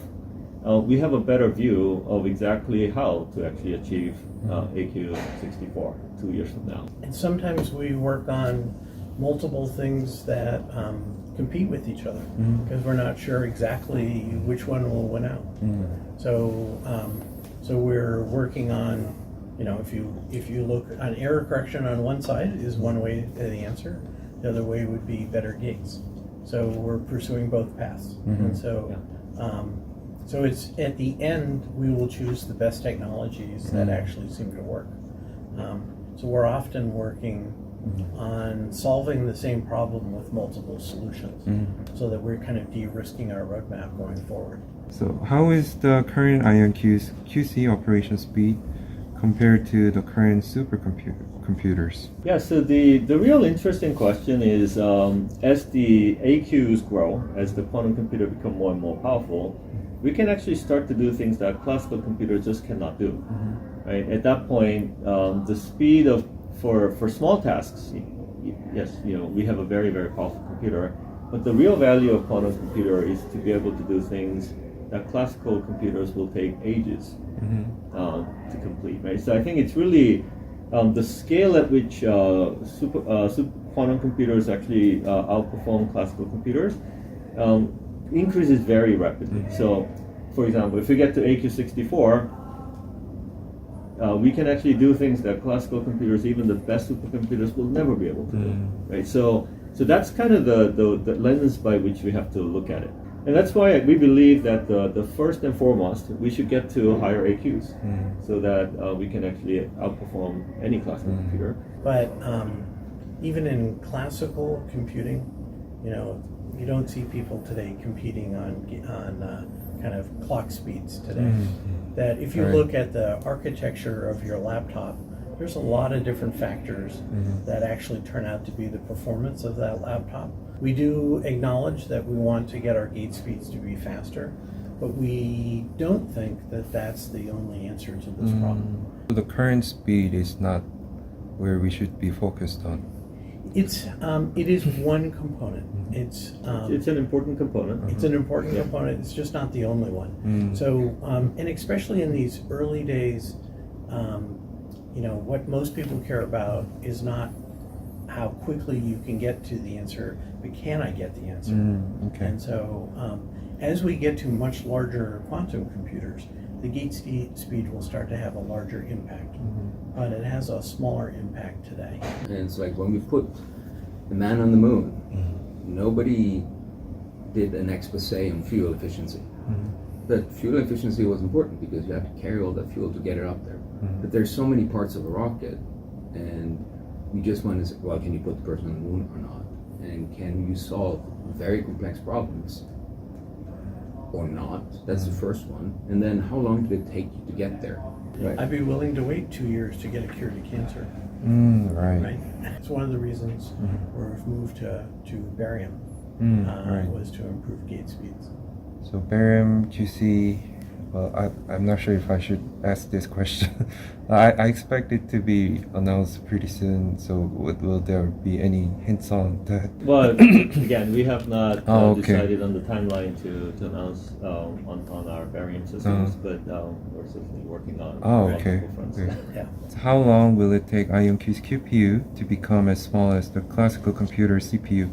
we have a better view of exactly how to actually achieve AQ 64 2 years from now. And sometimes we work on multiple things that compete with each other because we're not sure exactly which one will win out. So we're working on, if you look on error correction on one side is one way to the answer. The other way would be better gates. So we're pursuing both paths. And so it's at the end, we will choose the best technologies that actually seem to work. So we're often working on solving the same problem with multiple solutions so that we're kind of de-risking our roadmap going forward. So how is the current IonQ's QC operation speed compared to the current supercomputers? Yeah, so the real interesting question is as the AQs grow, as the quantum computer become more and more powerful, we can actually start to do things that classical computers just cannot do. Right? At that point, the speed of for small tasks, yes, we have a very, very powerful computer, but the real value of quantum computer is to be able to do things that classical computers will take ages to complete, right? So I think it's really the scale at which super quantum computers actually outperform classical computers increases very rapidly. So, for example, if we get to AQ64, we can actually do things that classical computers, even the best supercomputers, will never be able to do, right? So that's kind of the lens by which we have to look at it. And that's why we believe that the first and foremost, we should get to higher AQs so that we can actually outperform any classical computer. But even in classical computing, you don't see people today competing on kind of clock speeds today. That if you look at the architecture of your laptop, there's a lot of different factors that actually turn out to be the performance of that laptop. We do acknowledge that we want to get our gate speeds to be faster, but we don't think that that's the only answer to this problem. The current speed is not where we should be focused on. It is one component. It's an important component. It's an important component. It's just not the only one. So, and especially in these early days, what most people care about is not how quickly you can get to the answer, but can I get the answer? Okay. And so, as we get to much larger quantum computers, the gate speed will start to have a larger impact, but it has a smaller impact today. And it's like when we put the man on the moon, nobody did an expose on fuel efficiency. But fuel efficiency was important because you have to carry all that fuel to get it up there. But there's so many parts of a rocket, and we just want to say, well, can you put the person on the moon or not? And can you solve very complex problems or not? That's the first one. And then how long did it take you to get there? Right. I'd be willing to wait 2 years to get a cure to cancer. Right. It's one of the reasons where we've moved to barium, was to improve gate speeds. So barium QC, well, I'm not sure if I should ask this question. I expect it to be announced pretty soon, so will there be any hints on that? Well, again, we have not okay. decided on the timeline to announce on our barium systems, but we're certainly working on multiple fronts. Okay. Yeah. So how long will it take IonQ's QPU to become as small as the classical computer CPU?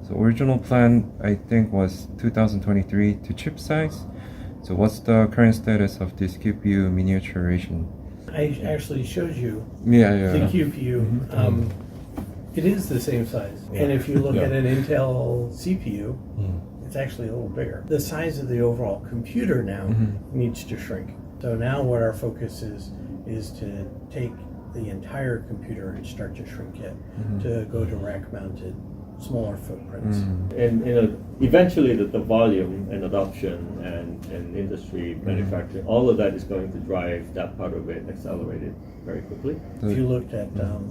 So original plan, I think, was 2023 to chip size. So what's the current status of this QPU miniaturization? I actually showed you the QPU. It is the same size. And if you look at an Intel CPU, it's actually a little bigger. The size of the overall computer now needs to shrink. So now what our focus is to take the entire computer and start to shrink it to go to rack-mounted, smaller footprints. And eventually the volume and adoption and industry manufacturing, all of that is going to drive that part of it accelerated very quickly. If you looked at the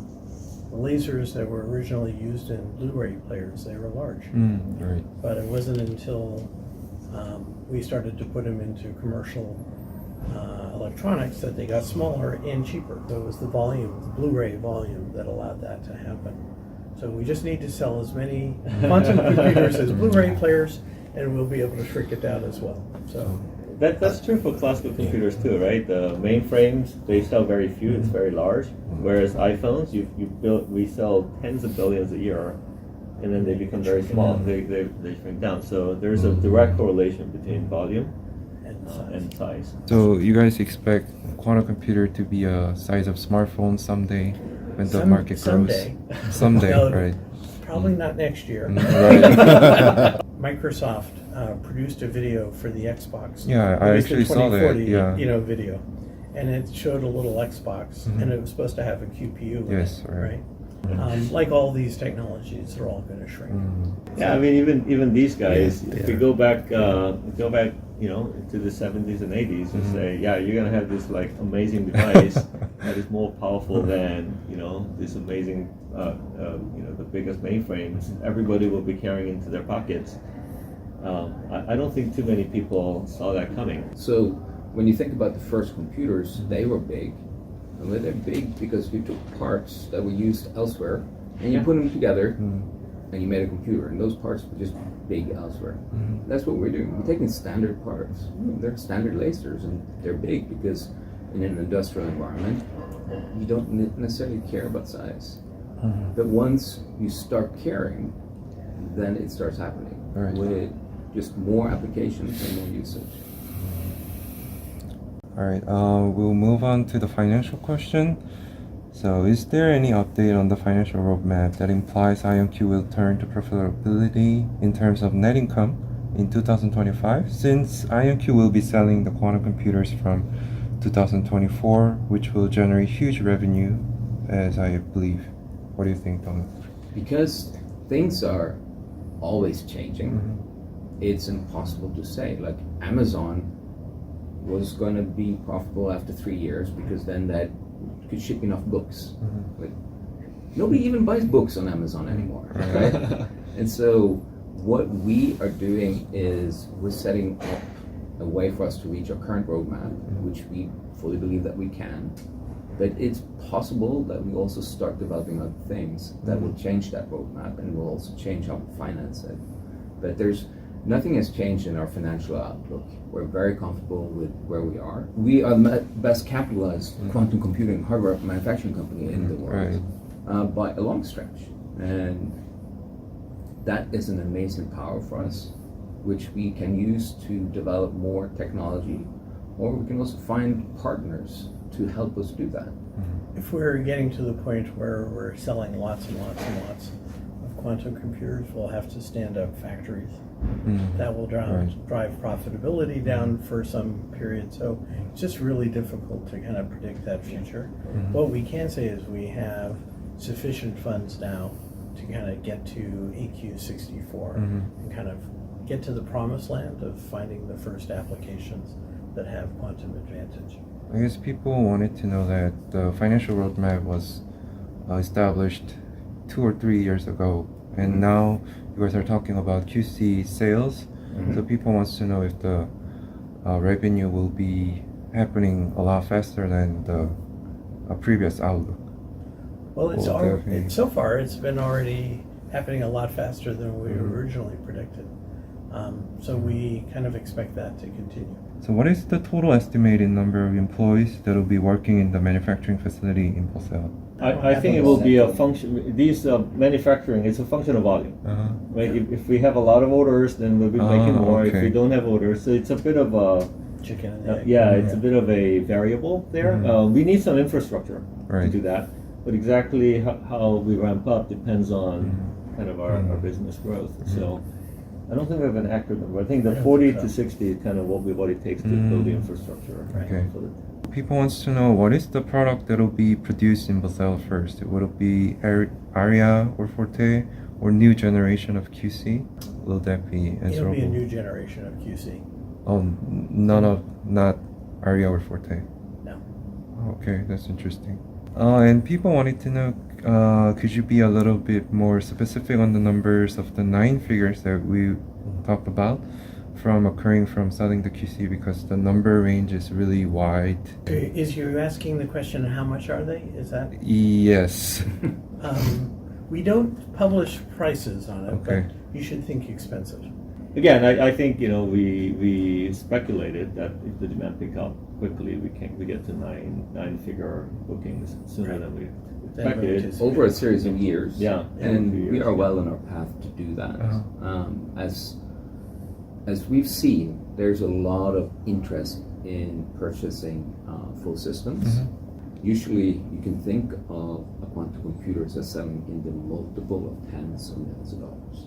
lasers that were originally used in Blu-ray players, they were large. Right. But it wasn't until we started to put them into commercial electronics that they got smaller and cheaper. So it was the volume, the Blu-ray volume, that allowed that to happen. So we just need to sell as many quantum computers as Blu-ray players, and we'll be able to shrink it down as well. So that's true for classical computers too, right? The mainframes, they sell very few; it's very large. Whereas iPhones, we sell tens of billions a year, and then they become very small. They shrink down. So there's a direct correlation between volume and size. So you guys expect quantum computer to be a size of smartphone someday when the market grows? Someday, no, right? Probably not next year. Right. Microsoft produced a video for the Xbox. Yeah, I actually saw that. Yeah. Video, and it showed a little Xbox, and it was supposed to have a QPU. Yes, right. Like all these technologies, they're all going to shrink. Yeah, I mean, even these guys. If we go back, to the 70s and 80s, and say, yeah, you're gonna have this like amazing device that is more powerful than this amazing, the biggest mainframes. Everybody will be carrying into their pockets. I don't think too many people saw that coming. So when you think about the first computers, they were big. And they're big because you took parts that were used elsewhere and you put them together and you made a computer. And those parts were just big elsewhere. That's what we're doing. We're taking standard parts. They're standard lasers and they're big because in an industrial environment, you don't necessarily care about size. But once you start caring, then it starts happening with just more applications and more usage. All right, we'll move on to the financial question. So, is there any update on the financial roadmap that implies IonQ will turn to profitability in terms of net income in 2025? Since IonQ will be selling the quantum computers from 2024, which will generate huge revenue, as I believe. What do you think, Thomas? Because things are always changing, it's impossible to say. Like Amazon was going to be profitable after 3 years because then that could ship enough books. Like, nobody even buys books on Amazon anymore, right? And so what we are doing is we're setting up a way for us to reach our current roadmap, which we fully believe that we can. But it's possible that we also start developing other things that will change that roadmap and will also change how we finance it. But nothing has changed in our financial outlook. We're very comfortable with where we are. We are the best capitalized quantum computing hardware manufacturing company in the world by a long stretch. And that is an amazing power for us, which we can use to develop more technology, or we can also find partners to help us do that. If we're getting to the point where we're selling lots and lots and lots of quantum computers, we'll have to stand up factories. That will drive profitability down for some period. So it's just really difficult to kind of predict that future. What we can say is we have sufficient funds now to kind of get to AQ64 and kind of get to the promised land of finding the first applications that have quantum advantage. I guess people wanted to know that the financial roadmap was established 2 or 3 years ago, and now you guys are talking about QC sales. So people wants to know if the revenue will be happening a lot faster than the previous outlook. Well, so far it's been already happening a lot faster than we originally predicted. So we kind of expect that to continue. So what is the total estimated number of employees that will be working in the manufacturing facility in Bosel? I think it will be a function. These manufacturing, it's a function of volume. Right? If we have a lot of orders, then we'll be making more. If we don't have orders, so it's a bit of a chicken and egg. it's a bit of a variable there. We need some infrastructure to do that, but exactly how we ramp up depends on kind of our business growth. So I don't think we have an accurate number. I think the 40 to 60 is kind of what it takes to build the infrastructure. Okay. People wants to know what is the product that will be produced in Bosel first. Will it be Aria or Forte or new generation of QC? Will that be answerable? It'll be a new generation of QC. Oh, not Aria or Forte? No. Okay, that's interesting. And people wanted to know, could you be a little bit more specific on the numbers of the 9 figures that we talked about from occurring from selling the QC, because the number range is really wide. Is you asking the question, how much are they? Is that? Yes. We don't publish prices on it, Okay. but you should think expensive. Again, I think we speculated that if the demand pick up quickly, we get to nine figure bookings sooner than we expected. Over a series of years. Yeah, and we are well on our path to do that. As we've seen, there's a lot of interest in purchasing full systems. Usually, you can think of a quantum computer as selling in the multiple of tens of millions of dollars.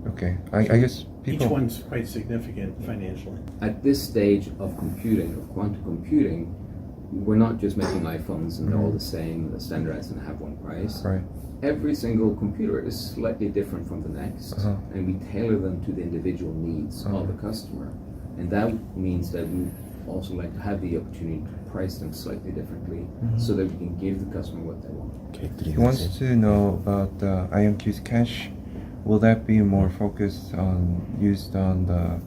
Okay, I guess people... Each one's quite significant financially. At this stage of computing, of quantum computing, we're not just making iPhones and they're all the same, they're standardized and have one price. Right. Every single computer is slightly different from the next, and we tailor them to the individual needs of the customer. And that means that we also like to have the opportunity to price them slightly differently so that we can give the customer what they want. He wants to know about IonQ's cash will that be more focused on used on the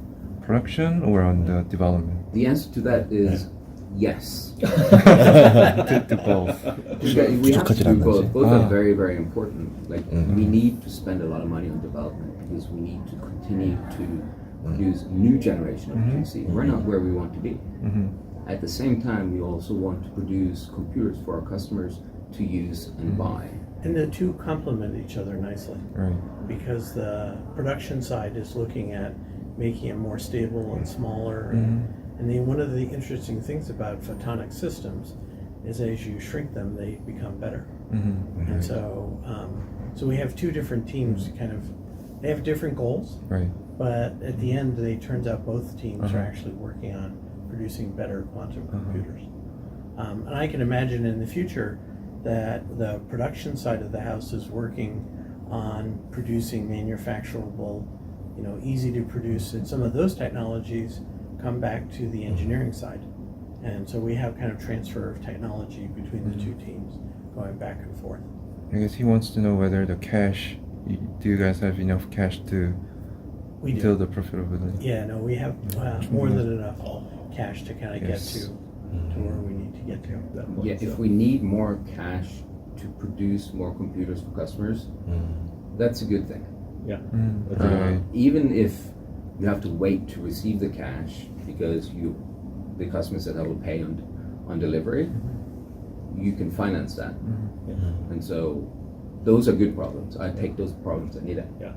production or on the development? The answer to that is yes. to both. We have to do both. Both Ah. are very, very important. Like we need to spend a lot of money on development because we need to continue to produce new generation of PC. We're not where we want to be. At the same time, we also want to produce computers for our customers to use and buy. And the two complement each other nicely. Right. Because the production side is looking at making it more stable and smaller. And then one of the interesting things about photonic systems is as you shrink them, they become better. And so, so we have two different teams. Kind of, they have different goals, Right. but at the end, it turns out both teams are actually working on producing better quantum computers. And I can imagine in the future that the production side of the house is working on producing manufacturable, easy to produce, and some of those technologies come back to the engineering side. And so we have kind of transfer of technology between the two teams going back and forth. I guess he wants to know whether the cash, do you guys have enough cash to We do. build the profitability? Yeah, no, we have more than enough cash to kind of Yes. get to where we need to get to. Yeah, if we need more cash to produce more computers for customers, that's a good thing. Yeah. Right. Even if you have to wait to receive the cash because the customer said I will pay on delivery, you can finance that. And so those are good problems. I take those problems any day. Yeah.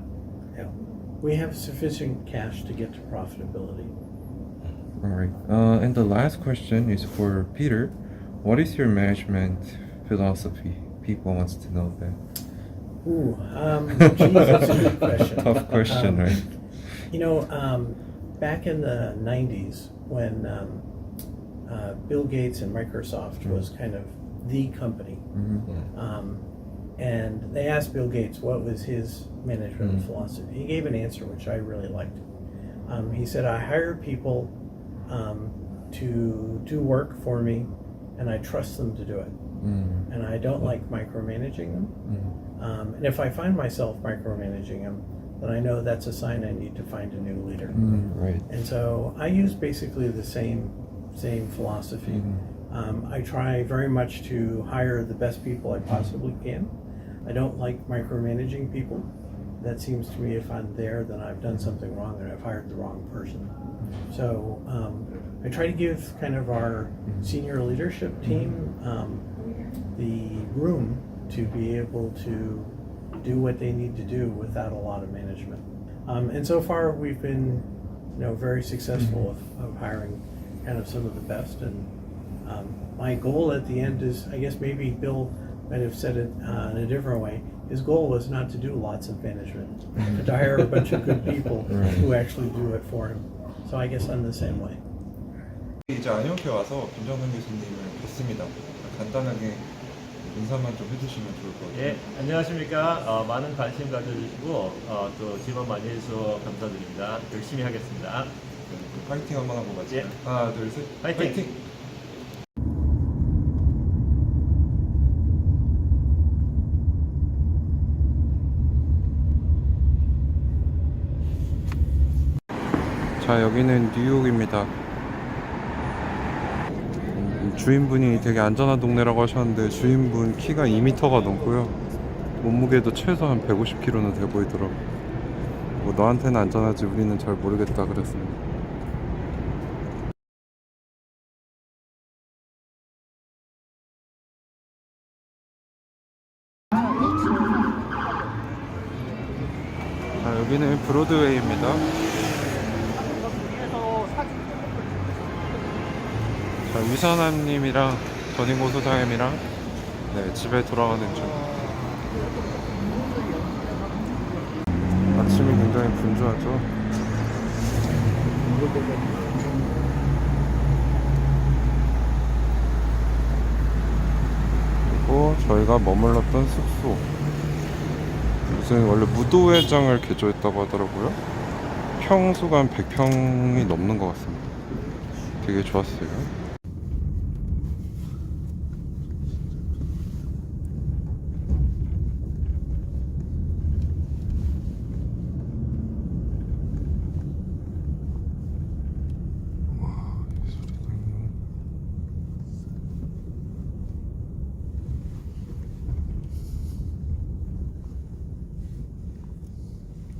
We have sufficient cash to get to profitability. All right. And the last question is for Peter. What is your management philosophy? People wants to know that. Ooh, geez, that's a good question. Tough question, right? Back in the 90s when Bill Gates and Microsoft was kind of the company, and they asked Bill Gates what was his management philosophy. He gave an answer which I really liked. He said, I hire people to do work for me, and I trust them to do it. And I don't like micromanaging them. And if I find myself micromanaging them, then I know that's a sign I need to find a new leader. Right. And so I use basically the same philosophy. I try very much to hire the best people I possibly can. I don't like micromanaging people. That seems to me if I'm there, then I've done something wrong and I've hired the wrong person. So I try to give kind of our senior leadership team the room to be able to do what they need to do without a lot of management. And so far we've been very successful of hiring kind of some of the best. And my goal at the end is, I guess maybe Bill might have said it in a different way, his goal was not to do lots of management, but to hire a bunch of good people who actually do it for him. So I guess I'm the same way. 이제 안녕께 와서 김정근 교수님을 뵙습니다. 간단하게 인사만 좀 해주시면 좋을 것 같아요. 예, 안녕하십니까. 많은 관심 가져주시고 또 지원 많이 해주셔서 감사드립니다. 열심히 하겠습니다. 파이팅 한번 하고 가죠. 예. 하나, 둘, 셋. 파이팅! 자, 여기는 뉴욕입니다. 주인분이 되게 안전한 동네라고 하셨는데 주인분 키가 2m가 넘고요. 몸무게도 최소 한 150kg는 돼 보이더라고. 뭐 너한테는 안전하지 우리는 잘 모르겠다 그랬습니다. 자, 여기는 브로드웨이입니다. 자, 유선아님이랑 전인고 소장님이랑 집에 돌아가는 중. 아침이 굉장히 분주하죠. 그리고 저희가 머물렀던 숙소, 무슨 원래 무도회장을 개조했다고 하더라고요. 평수가 한 100평이 넘는 것 같습니다. 되게 좋았어요.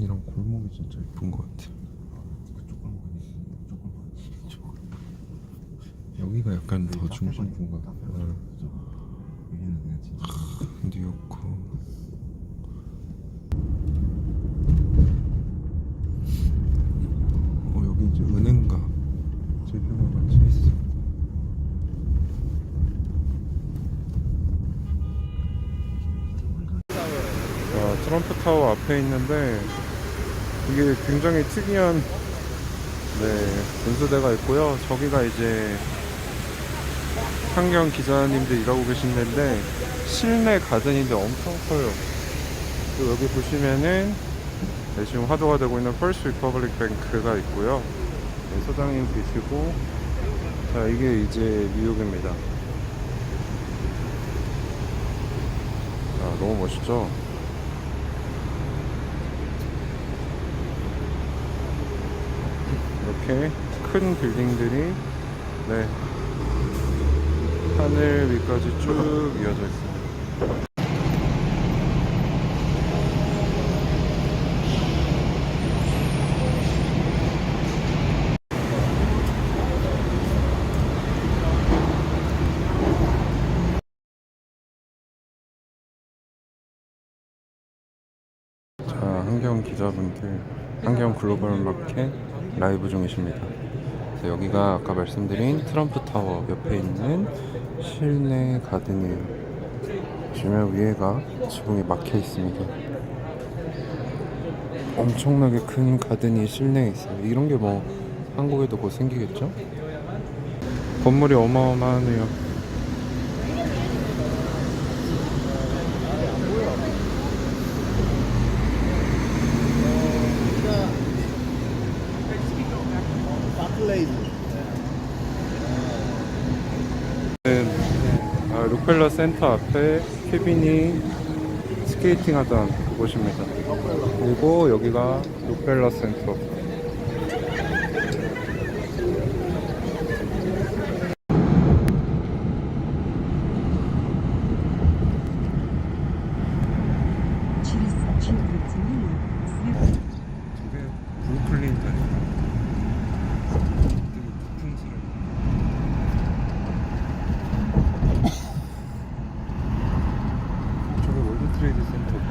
이런 골목이 진짜 예쁜 것 같아. 여기가 약간 더 중심부인가? 뉴요크. 여기 이제 은행가 JP가 같이 있어. 트럼프 타워 앞에 있는데 이게 굉장히 특이한 분수대가 있고요. 저기가 이제 환경 기자님들 일하고 계신 데인데 실내 가든인데 엄청 커요. 그리고 여기 보시면은 지금 화두가 되고 있는 First Republic Bank가 있고요. 소장님 계시고, 자 이게 이제 뉴욕입니다. 너무 멋있죠? 이렇게 큰 빌딩들이 하늘 위까지 쭉 이어져 있습니다. 자, 환경 기자분들, 환경 글로벌 마켓 라이브 중이십니다. 여기가 아까 말씀드린 트럼프 타워 옆에 있는 실내 가든이에요. 보시면 위에가 지붕이 막혀 있습니다. 엄청나게 큰 가든이 실내에 있어요. 이런 게 뭐 한국에도 곧 생기겠죠? 건물이 어마어마하네요. 록펠러 센터 앞에 케빈이 스케이팅 하던 곳입니다. 그리고 여기가 록펠러 센터. 저게 브루클린 다리. 트레이드 센터고,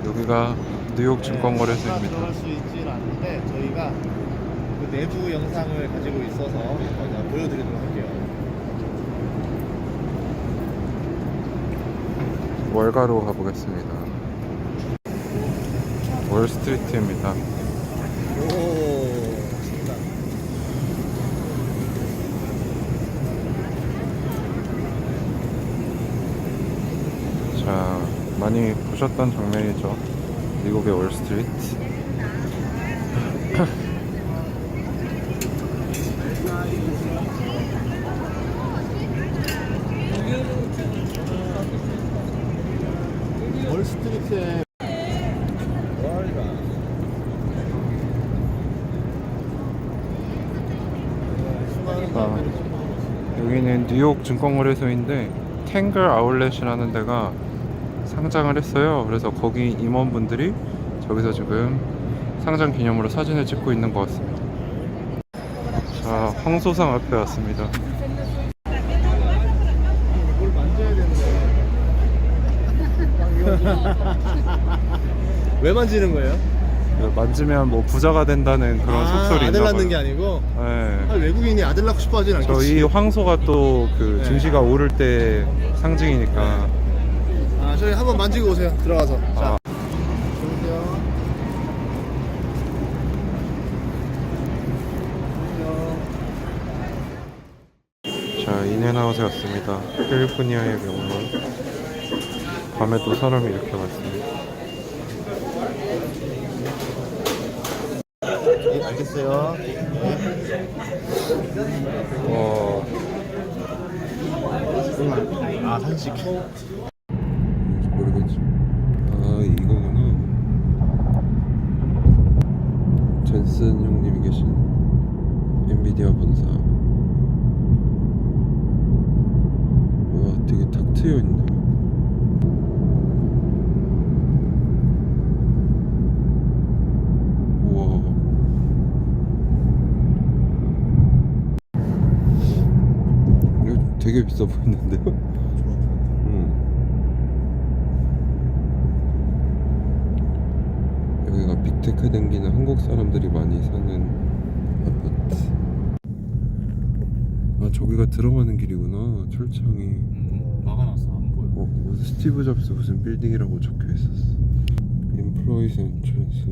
여기가 뉴욕 증권거래소입니다. 들어갈 수 있지는 않는데 저희가 그 내부 영상을 가지고 있어서 보여드리도록 할게요. 월가로 가보겠습니다. 월스트리트입니다. 자, 많이 보셨던 장면이죠. 미국의 월스트리트. 월스트리트에 여기는 뉴욕 증권거래소인데 탱글 아울렛이라는 데가 상장을 했어요. 그래서 거기 임원분들이 저기서 지금 상장 기념으로 사진을 찍고 있는 것 같습니다. 자, 황소상 앞에 왔습니다. 뭘 만져야 되는데 왜 만지는 거예요? 만지면 뭐 부자가 된다는 그런 속설이 아들 있나 낳는 봐요. 게 아니고 네. 외국인이 아들 낳고 싶어 하진 않겠지. 저희 황소가 또 그 증시가 오를 때 상징이니까. 저희 한번 만지고 오세요. 들어가서. 자. 자, 인앤아웃에 왔습니다. 캘리포니아의 명물. 밤에도 사람이 이렇게 많습니다. 네, 알겠어요. 사진 찍게. 모르겠지. 이거구나. 젠슨 형님이 계신 엔비디아 본사. 와, 되게 탁 트여 있네. 되게 비싸 보이는데요? 여기가 빅테크 댕기는 한국 사람들이 많이 사는 아파트. 아, 저기가 들어가는 길이구나. 철창이 막아놨어. 안 보여. 무슨 스티브 잡스 무슨 빌딩이라고 적혀 있었어. Employees Entrance.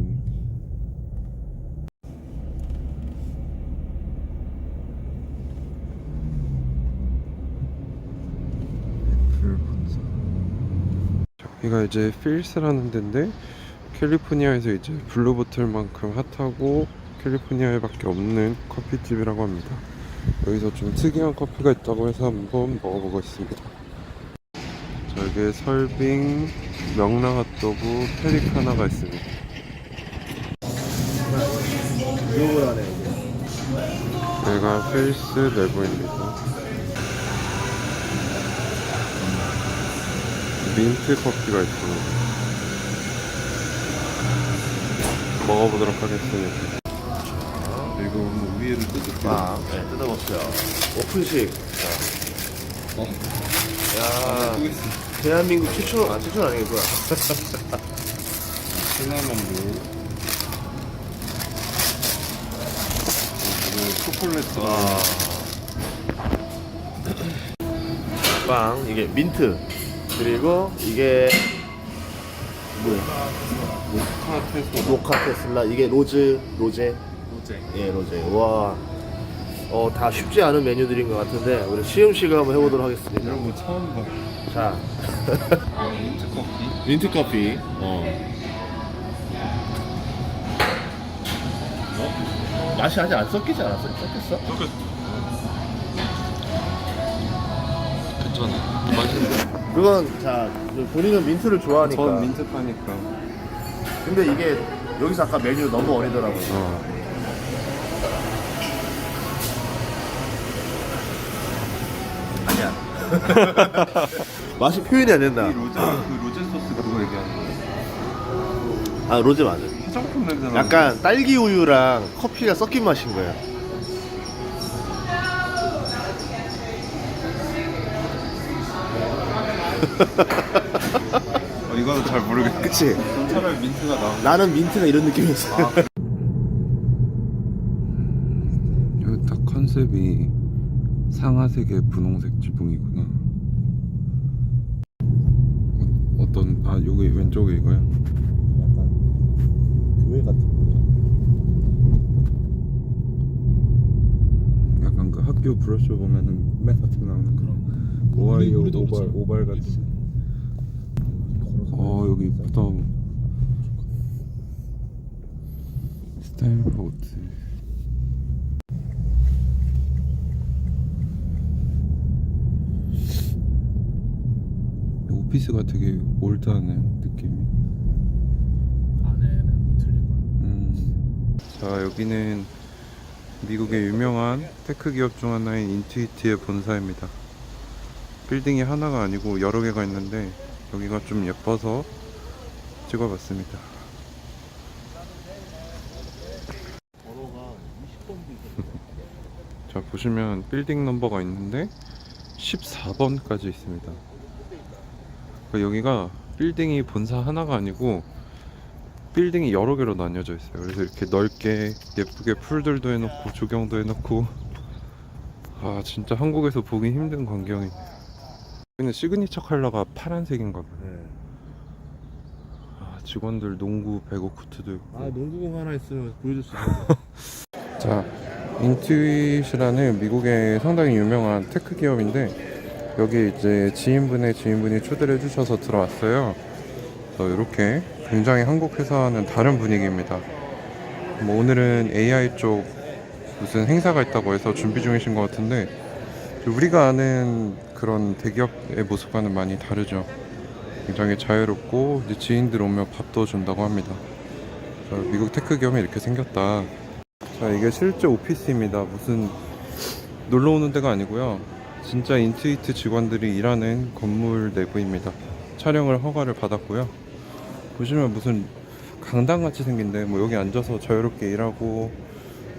애플 본사. 여기가 이제 필스라는 데인데 캘리포니아에서 이제 블루보틀만큼 핫하고 캘리포니아에밖에 없는 커피집이라고 합니다. 여기서 좀 특이한 커피가 있다고 해서 한번 먹어보겠습니다. 저기에 설빙, 명랑핫도그, 페리카나가 있습니다. 욕을 하네. 여기가 필스 내부입니다. 민트 커피가 있습니다. 먹어보도록 하겠습니다. 이거 한번 위에를 뜯을게요. 네, 뜯어봤어요. 오픈식. 야, 대한민국 최초, 최초는 아니겠구나. 시나몬롤. 그리고 초콜릿. 빵, 이게 민트. 그리고 이게 뭐야? 모카 테슬라. 이게 로제. 예, 로제. 와, 다 쉽지 않은 메뉴들인 것 같은데 우리 시음식을 한번 해보도록 하겠습니다. 이런 거 처음 봐. 자, 민트 커피. 민트 커피. 맛이 아직 안 섞이지 않았어? 섞였어? 괜찮아. 맛있는데. 그건 자, 본인은 민트를 좋아하니까. 전 민트 파니까. 근데 이게 여기서 아까 메뉴 넘버 원이더라고요. 아니야. 맛이 표현이 안 된다. 로제 소스 그거 얘기하는 거예요? 아, 로제 맞아. 화장품 냄새 나는. 약간 딸기 우유랑 커피가 섞인 맛인 거야. 이거는 잘 모르겠어. 그치? 전 차라리 민트가 나. 나는 민트가 이런 느낌이었어. 여기 딱 컨셉이 상하색의 분홍색 지붕이구나. 어떤 여기 왼쪽에 이거야? 약간 교회 같은 거. 약간 그 학교 브러쉬 보면은 메사트 나오는 그런 오하이오 오발 같은. 여기 이쁘다. 스타일 포트. 오피스가 되게 올드하네 느낌이. 안에는 틀린 거야. 자, 여기는 미국의 유명한 테크 기업 중 하나인 인투이트의 본사입니다. 빌딩이 하나가 아니고 여러 개가 있는데 여기가 좀 예뻐서 찍어봤습니다. 자, 보시면 빌딩 넘버가 있는데 14번까지 있습니다. 여기가 빌딩이 본사 하나가 아니고 빌딩이 여러 개로 나뉘어져 있어요. 그래서 이렇게 넓게 예쁘게 풀들도 해놓고 조경도 해놓고, 아 진짜 한국에서 보기 힘든 광경이네요. 여기는 시그니처 컬러가 파란색인가 봐요. 직원들 농구 배구 코트도 있고. 농구공 하나 있으면 보여줄 수 있는데. 자, 인투잇이라는 미국의 상당히 유명한 테크 기업인데 여기 이제 지인분이 초대를 해주셔서 들어왔어요. 그래서 이렇게 굉장히 한국 회사와는 다른 분위기입니다. 뭐 오늘은 AI 쪽 무슨 행사가 있다고 해서 준비 중이신 것 같은데 우리가 아는 그런 대기업의 모습과는 많이 다르죠. 굉장히 자유롭고 이제 지인들 오면 밥도 준다고 합니다. 미국 테크 기업이 이렇게 생겼다. 자, 이게 실제 오피스입니다. 무슨 놀러 오는 데가 아니고요. 진짜 인투이트 직원들이 일하는 건물 내부입니다. 촬영을 허가를 받았고요. 보시면 무슨 강당 같이 생긴데 뭐 여기 앉아서 자유롭게 일하고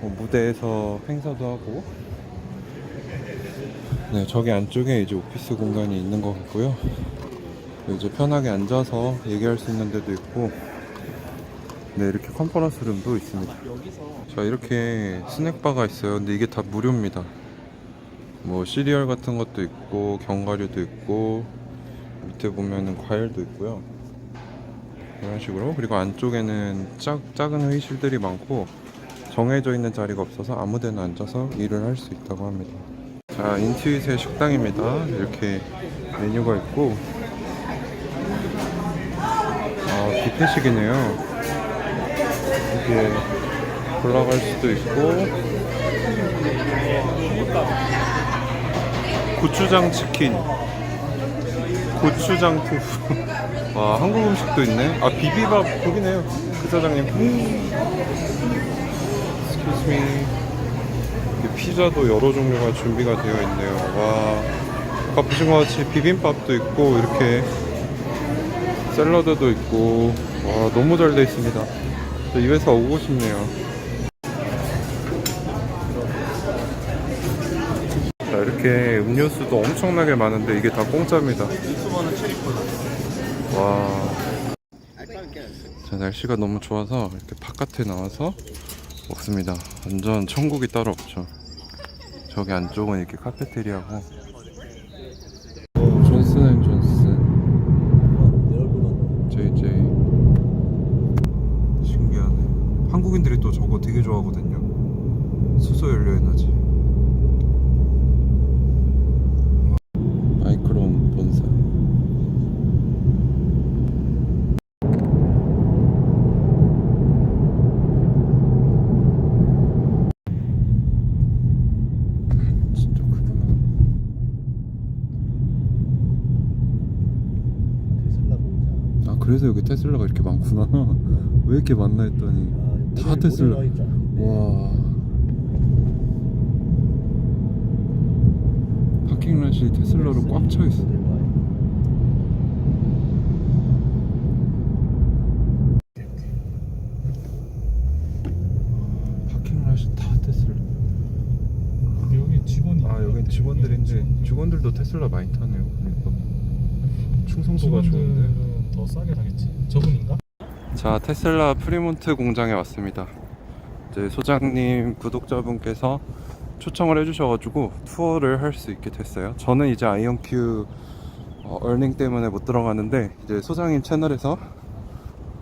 뭐 무대에서 행사도 하고 네, 저기 안쪽에 이제 오피스 공간이 있는 것 같고요. 이제 편하게 앉아서 얘기할 수 있는 데도 있고, 네, 이렇게 컨퍼런스 룸도 있습니다. 자, 이렇게 스낵바가 있어요. 근데 이게 다 무료입니다. 뭐 시리얼 같은 것도 있고 견과류도 있고 밑에 보면은 과일도 있고요. 이런 식으로. 그리고 안쪽에는 작은 회의실들이 많고 정해져 있는 자리가 없어서 아무데나 앉아서 일을 할 수 있다고 합니다. 자, 인투잇의 식당입니다. 이렇게 메뉴가 있고, 뷔페식이네요. 이게 올라갈 수도 있고, 고추장 치킨, 고추장 토fu. 와, 한국 음식도 있네. 아, 비비밥 거기네요. 그 사장님. Excuse me. 피자도 여러 종류가 준비가 되어 있네요. 와, 아까 보신 것 같이 비빔밥도 있고 이렇게 샐러드도 있고, 와, 너무 잘 돼 있습니다. 이 회사 오고 싶네요. 자, 이렇게 음료수도 엄청나게 많은데 이게 다 공짜입니다. 와. 자, 날씨가 너무 좋아서 이렇게 바깥에 나와서 먹습니다. 완전 천국이 따로 없죠. 저기 안쪽은 이렇게 카페테리아고. 존슨 JJ. 신기하네. 한국인들이 또 저거 되게 좋아하거든요. 수소 연료 에너지. 마이크론 본사. 진짜 크구나. 테슬라 공장. 아, 그래서 여기 테슬라가 이렇게 많구나. 왜 이렇게 많나 했더니 다 테슬라. 와. 파킹랏이 테슬라로 꽉 차 있어. 파킹랏이 다 테슬라. 여기 직원이. 아, 여긴 직원들인데 직원들도 테슬라 많이 타네요. 그러니까 충성도가 좋은데. 더 싸게 사겠지. 저분인가? 자, 테슬라 프리몬트 공장에 왔습니다. 이제 소장님 구독자분께서 초청을 해주셔가지고 투어를 할 수 있게 됐어요. 저는 이제 아이온큐 어닝 때문에 못 들어가는데 이제 소장님 채널에서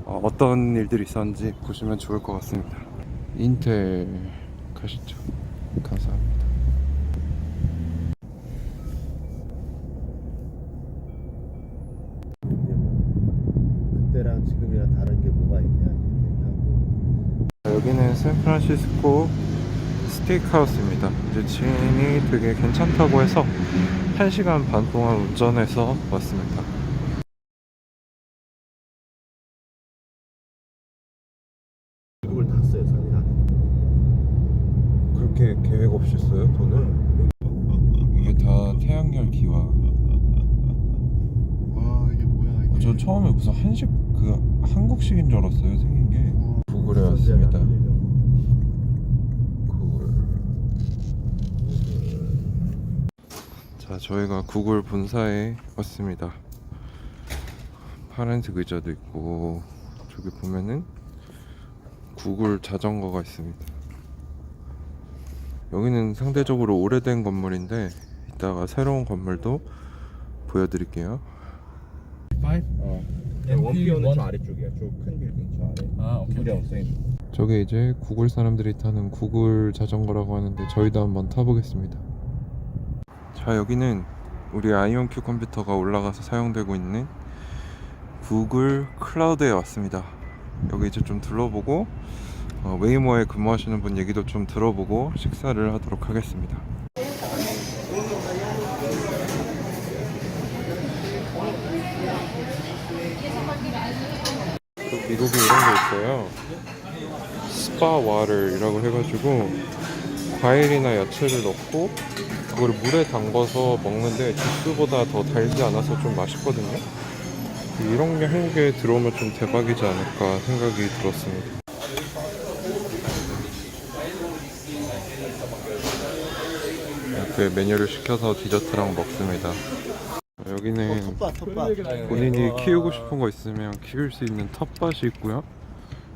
어떤 일들이 있었는지 보시면 좋을 것 같습니다. 인텔 가시죠. 감사합니다. 그때랑 지금이랑 다른 게 뭐가 있냐 이제 얘기하고. 여기는 샌프란시스코 스테이크하우스입니다. 이제 지인이 되게 괜찮다고 해서 1시간 반 동안 운전해서 왔습니다. 그걸 다 써요, 상인하네. 그렇게 계획 없이 써요, 돈을? 이게 다 태양열 기와. 와, 이게 뭐야 이게. 전 처음에 무슨 한국식인 줄 알았어요, 생긴 게. 구글에 왔습니다. 구글. 자, 저희가 구글 본사에 왔습니다. 파란색 의자도 있고, 저기 보면은 구글 자전거가 있습니다. 여기는 상대적으로 오래된 건물인데 이따가 새로운 건물도 보여드릴게요. 원피어는 저 아래쪽이야. 저 큰 빌딩 저 아래. 아, 오케이. 무령 쌤. 저게 이제 구글 사람들이 타는 구글 자전거라고 하는데 저희도 한번 타보겠습니다. 자, 여기는 우리 아이온큐 컴퓨터가 올라가서 사용되고 있는 구글 클라우드에 왔습니다. 여기 이제 좀 둘러보고 웨이모에 근무하시는 분 얘기도 좀 들어보고 식사를 하도록 하겠습니다. 미국에 이런 거 있어요. 스파 와터이라고 해가지고 과일이나 야채를 넣고 그걸 물에 담궈서 먹는데 주스보다 더 달지 않아서 좀 맛있거든요. 이런 게 한국에 들어오면 좀 대박이지 않을까 생각이 들었습니다. 이렇게 메뉴를 시켜서 디저트랑 먹습니다. 여기는 본인이 키우고 싶은 거 있으면 키울 수 있는 텃밭이 있고요.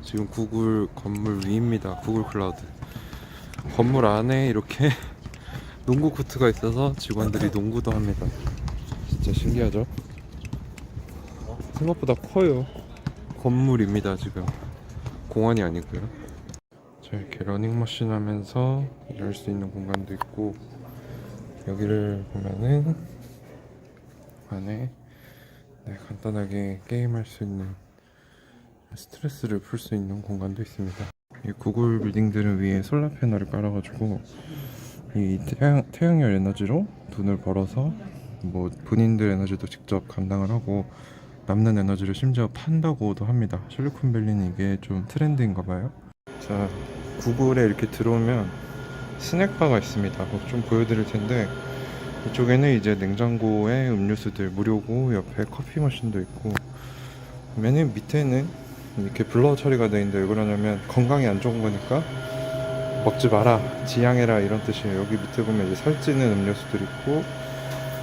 지금 구글 건물 위입니다. 구글 클라우드. 건물 안에 이렇게 농구 코트가 있어서 직원들이 농구도 합니다. 진짜 신기하죠? 생각보다 커요. 건물입니다. 지금 공원이 아니고요. 자, 이렇게 러닝머신 하면서 일할 수 있는 공간도 있고, 여기를 보면은 안에 간단하게 게임할 수 있는, 스트레스를 풀 수 있는 공간도 있습니다. 이 구글 빌딩들은 위에 솔라 패널을 깔아가지고 이 태양열 에너지로 돈을 벌어서 뭐 본인들 에너지도 직접 감당을 하고 남는 에너지를 심지어 판다고도 합니다. 실리콘밸리는 이게 좀 트렌드인가 봐요. 자, 구글에 이렇게 들어오면 스낵바가 있습니다. 좀 보여드릴 텐데, 이쪽에는 이제 냉장고에 음료수들 무료고, 옆에 커피 머신도 있고, 맨 밑에는 이렇게 블러 처리가 되어 있는데, 왜 그러냐면 건강에 안 좋은 거니까 먹지 마라, 지양해라, 이런 뜻이에요. 여기 밑에 보면 이제 살찌는 음료수들 있고,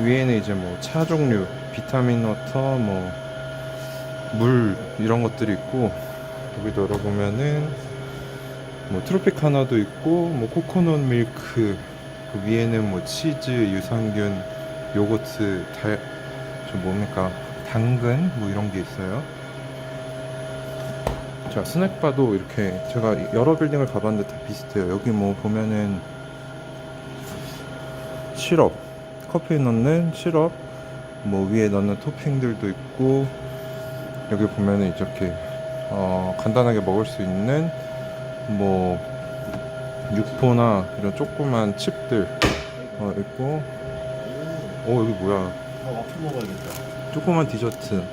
위에는 이제 뭐 차 종류, 비타민 워터, 뭐 물 이런 것들이 있고, 여기도 열어보면은 뭐 트로피카나도 있고, 뭐 코코넛 밀크, 그 위에는 뭐 치즈, 유산균, 요거트, 좀 뭡니까, 당근 뭐 이런 게 있어요. 자, 스낵바도 이렇게, 제가 여러 빌딩을 가봤는데 다 비슷해요. 여기 뭐 보면은 시럽, 커피에 넣는 시럽, 뭐 위에 넣는 토핑들도 있고, 여기 보면은 이렇게 간단하게 먹을 수 있는 뭐 육포나 이런 조그만 칩들 있고, 여기 뭐야, 와플 먹어야겠다. 조그만 디저트,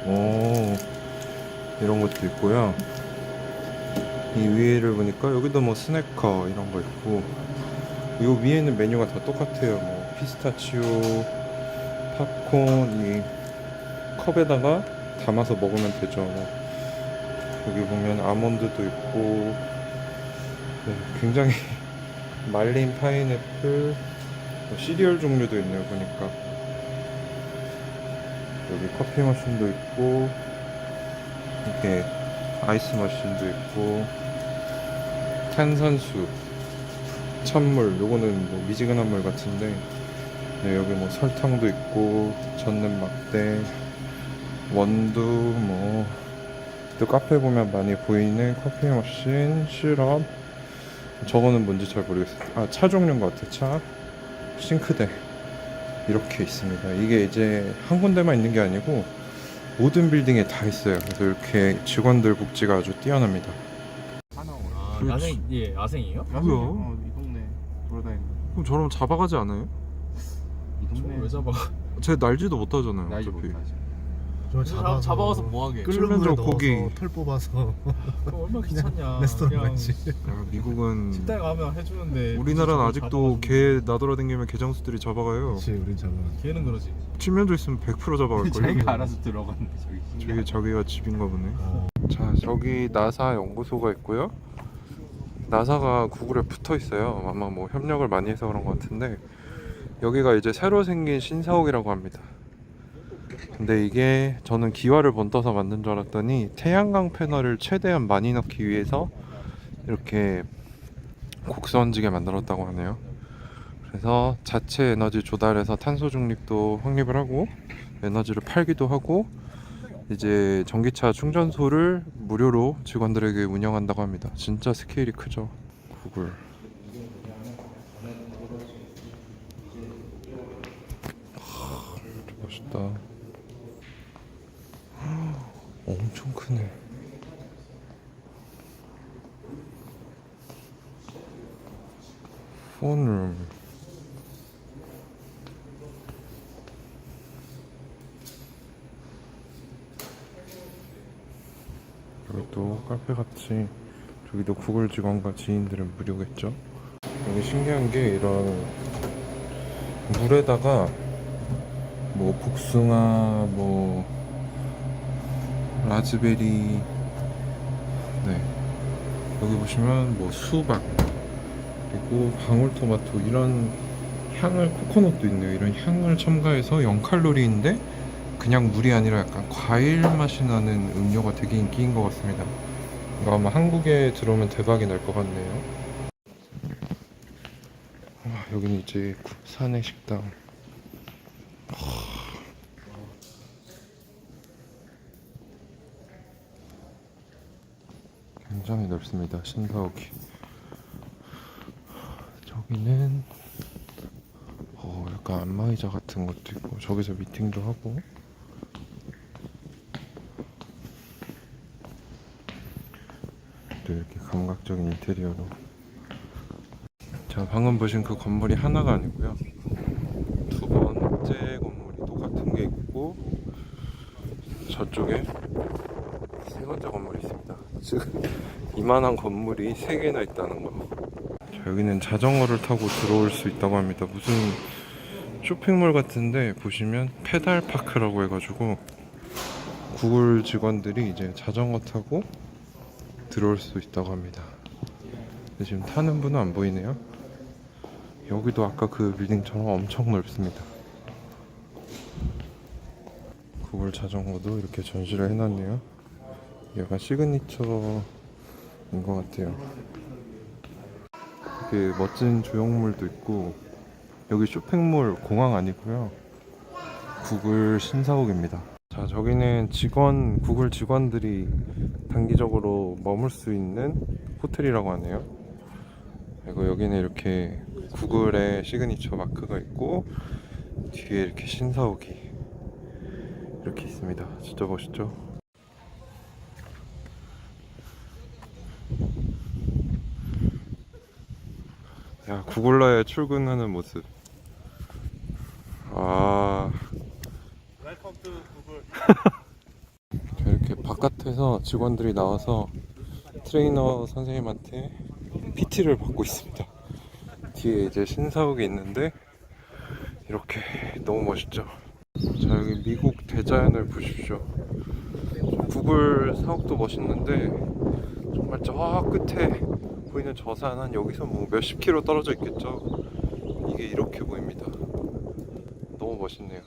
이런 것도 있고요. 이 위에를 보니까 여기도 뭐 스낵커 이런 거 있고, 이 위에는 메뉴가 다 똑같아요. 뭐 피스타치오, 팝콘, 이 컵에다가 담아서 먹으면 되죠. 여기 보면 아몬드도 있고, 굉장히 말린 파인애플, 시리얼 종류도 있네요. 보니까 여기 커피 머신도 있고, 이렇게 아이스 머신도 있고, 탄산수, 찬물, 요거는 뭐 미지근한 물 같은데, 여기 뭐 설탕도 있고, 젓는 막대, 원두, 뭐 또 카페 보면 많이 보이는 커피 머신, 시럽, 저거는 뭔지 잘 모르겠어요. 차 종류인 것 같아요. 차, 싱크대, 이렇게 있습니다. 이게 이제 한 군데만 있는 게 아니고 모든 빌딩에 다 있어요. 그래서 이렇게 직원들 복지가 아주 뛰어납니다. 야생, 예, 야생이에요? 뭐야? 이 동네 돌아다니는. 그럼 저러면 잡아가지 않아요? 이 동네 왜 잡아? 쟤 날지도 못하잖아요. 날지 어차피. 못하지. 잡아와서 뭐하게? 칠면조 고기. 털 뽑아서 얼마나 귀찮냐. 레스토랑 그냥 같이. 야, 미국은, 식당에 가면 해주는데. 우리나라는 아직도 개 나돌아다니면 개장수들이 잡아가요. 그렇지, 우린 잡아. 걔는 그러지. 칠면조 있으면 100% 잡아갈걸요? 자기가 알아서 들어갔는데 저기 자기가 집인가 보네. 자, 저기 나사 연구소가 있고요. 나사가 구글에 붙어 있어요. 아마 뭐 협력을 많이 해서 그런 것 같은데, 여기가 이제 새로 생긴 신사옥이라고 합니다. 근데 이게 저는 기와를 번떠서 만든 줄 알았더니 태양광 패널을 최대한 많이 넣기 위해서 이렇게 곡선지게 만들었다고 하네요. 그래서 자체 에너지 조달해서 탄소 중립도 확립을 하고, 에너지를 팔기도 하고, 이제 전기차 충전소를 무료로 직원들에게 운영한다고 합니다. 진짜 스케일이 크죠, 구글. 멋있다. 엄청 크네. 폰룸. 여기도 카페같이, 저기도 구글 직원과 지인들은 무료겠죠. 여기 신기한 게, 이런 물에다가 뭐 복숭아, 뭐 라즈베리, 여기 보시면 뭐 수박, 그리고 방울토마토, 이런 향을, 코코넛도 있네요. 이런 향을 첨가해서 0칼로리인데 그냥 물이 아니라 약간 과일 맛이 나는 음료가 되게 인기인 것 같습니다. 이거 아마 한국에 들어오면 대박이 날 것 같네요. 여기는 이제 산의 식당. 굉장히 넓습니다. 신사옥이. 저기는 약간 안마의자 같은 것도 있고, 저기서 미팅도 하고. 또 이렇게 감각적인 인테리어로. 자, 방금 보신 그 건물이 하나가 아니고요, 두 번째 건물이 똑같은 게 있고, 저쪽에 세 번째 건물이 있습니다. 지금 이만한 건물이 3개나 있다는 거. 자, 여기는 자전거를 타고 들어올 수 있다고 합니다. 무슨 쇼핑몰 같은데 보시면 페달 파크라고 해가지고 구글 직원들이 이제 자전거 타고 들어올 수 있다고 합니다. 근데 지금 타는 분은 안 보이네요. 여기도 아까 그 빌딩처럼 엄청 넓습니다. 구글 자전거도 이렇게 전시를 해놨네요. 약간 시그니처인 것 같아요. 이렇게 멋진 조형물도 있고, 여기 쇼핑몰 공항 아니고요, 구글 신사옥입니다. 자, 저기는 구글 직원들이 단기적으로 머물 수 있는 호텔이라고 하네요. 그리고 여기는 이렇게 구글의 시그니처 마크가 있고, 뒤에 이렇게 신사옥이 이렇게 있습니다. 진짜 멋있죠? 야, 구글러에 출근하는 모습. Welcome to Google. 자, 이렇게 바깥에서 직원들이 나와서 트레이너 선생님한테 PT를 받고 있습니다. 뒤에 이제 신사옥이 있는데, 이렇게 너무 멋있죠? 자, 여기 미국 대자연을 보십시오. 구글 사옥도 멋있는데 정말 저 끝에 보이는 저 산은 여기서 뭐 몇십 킬로 떨어져 있겠죠. 이게 이렇게 보입니다. 너무 멋있네요.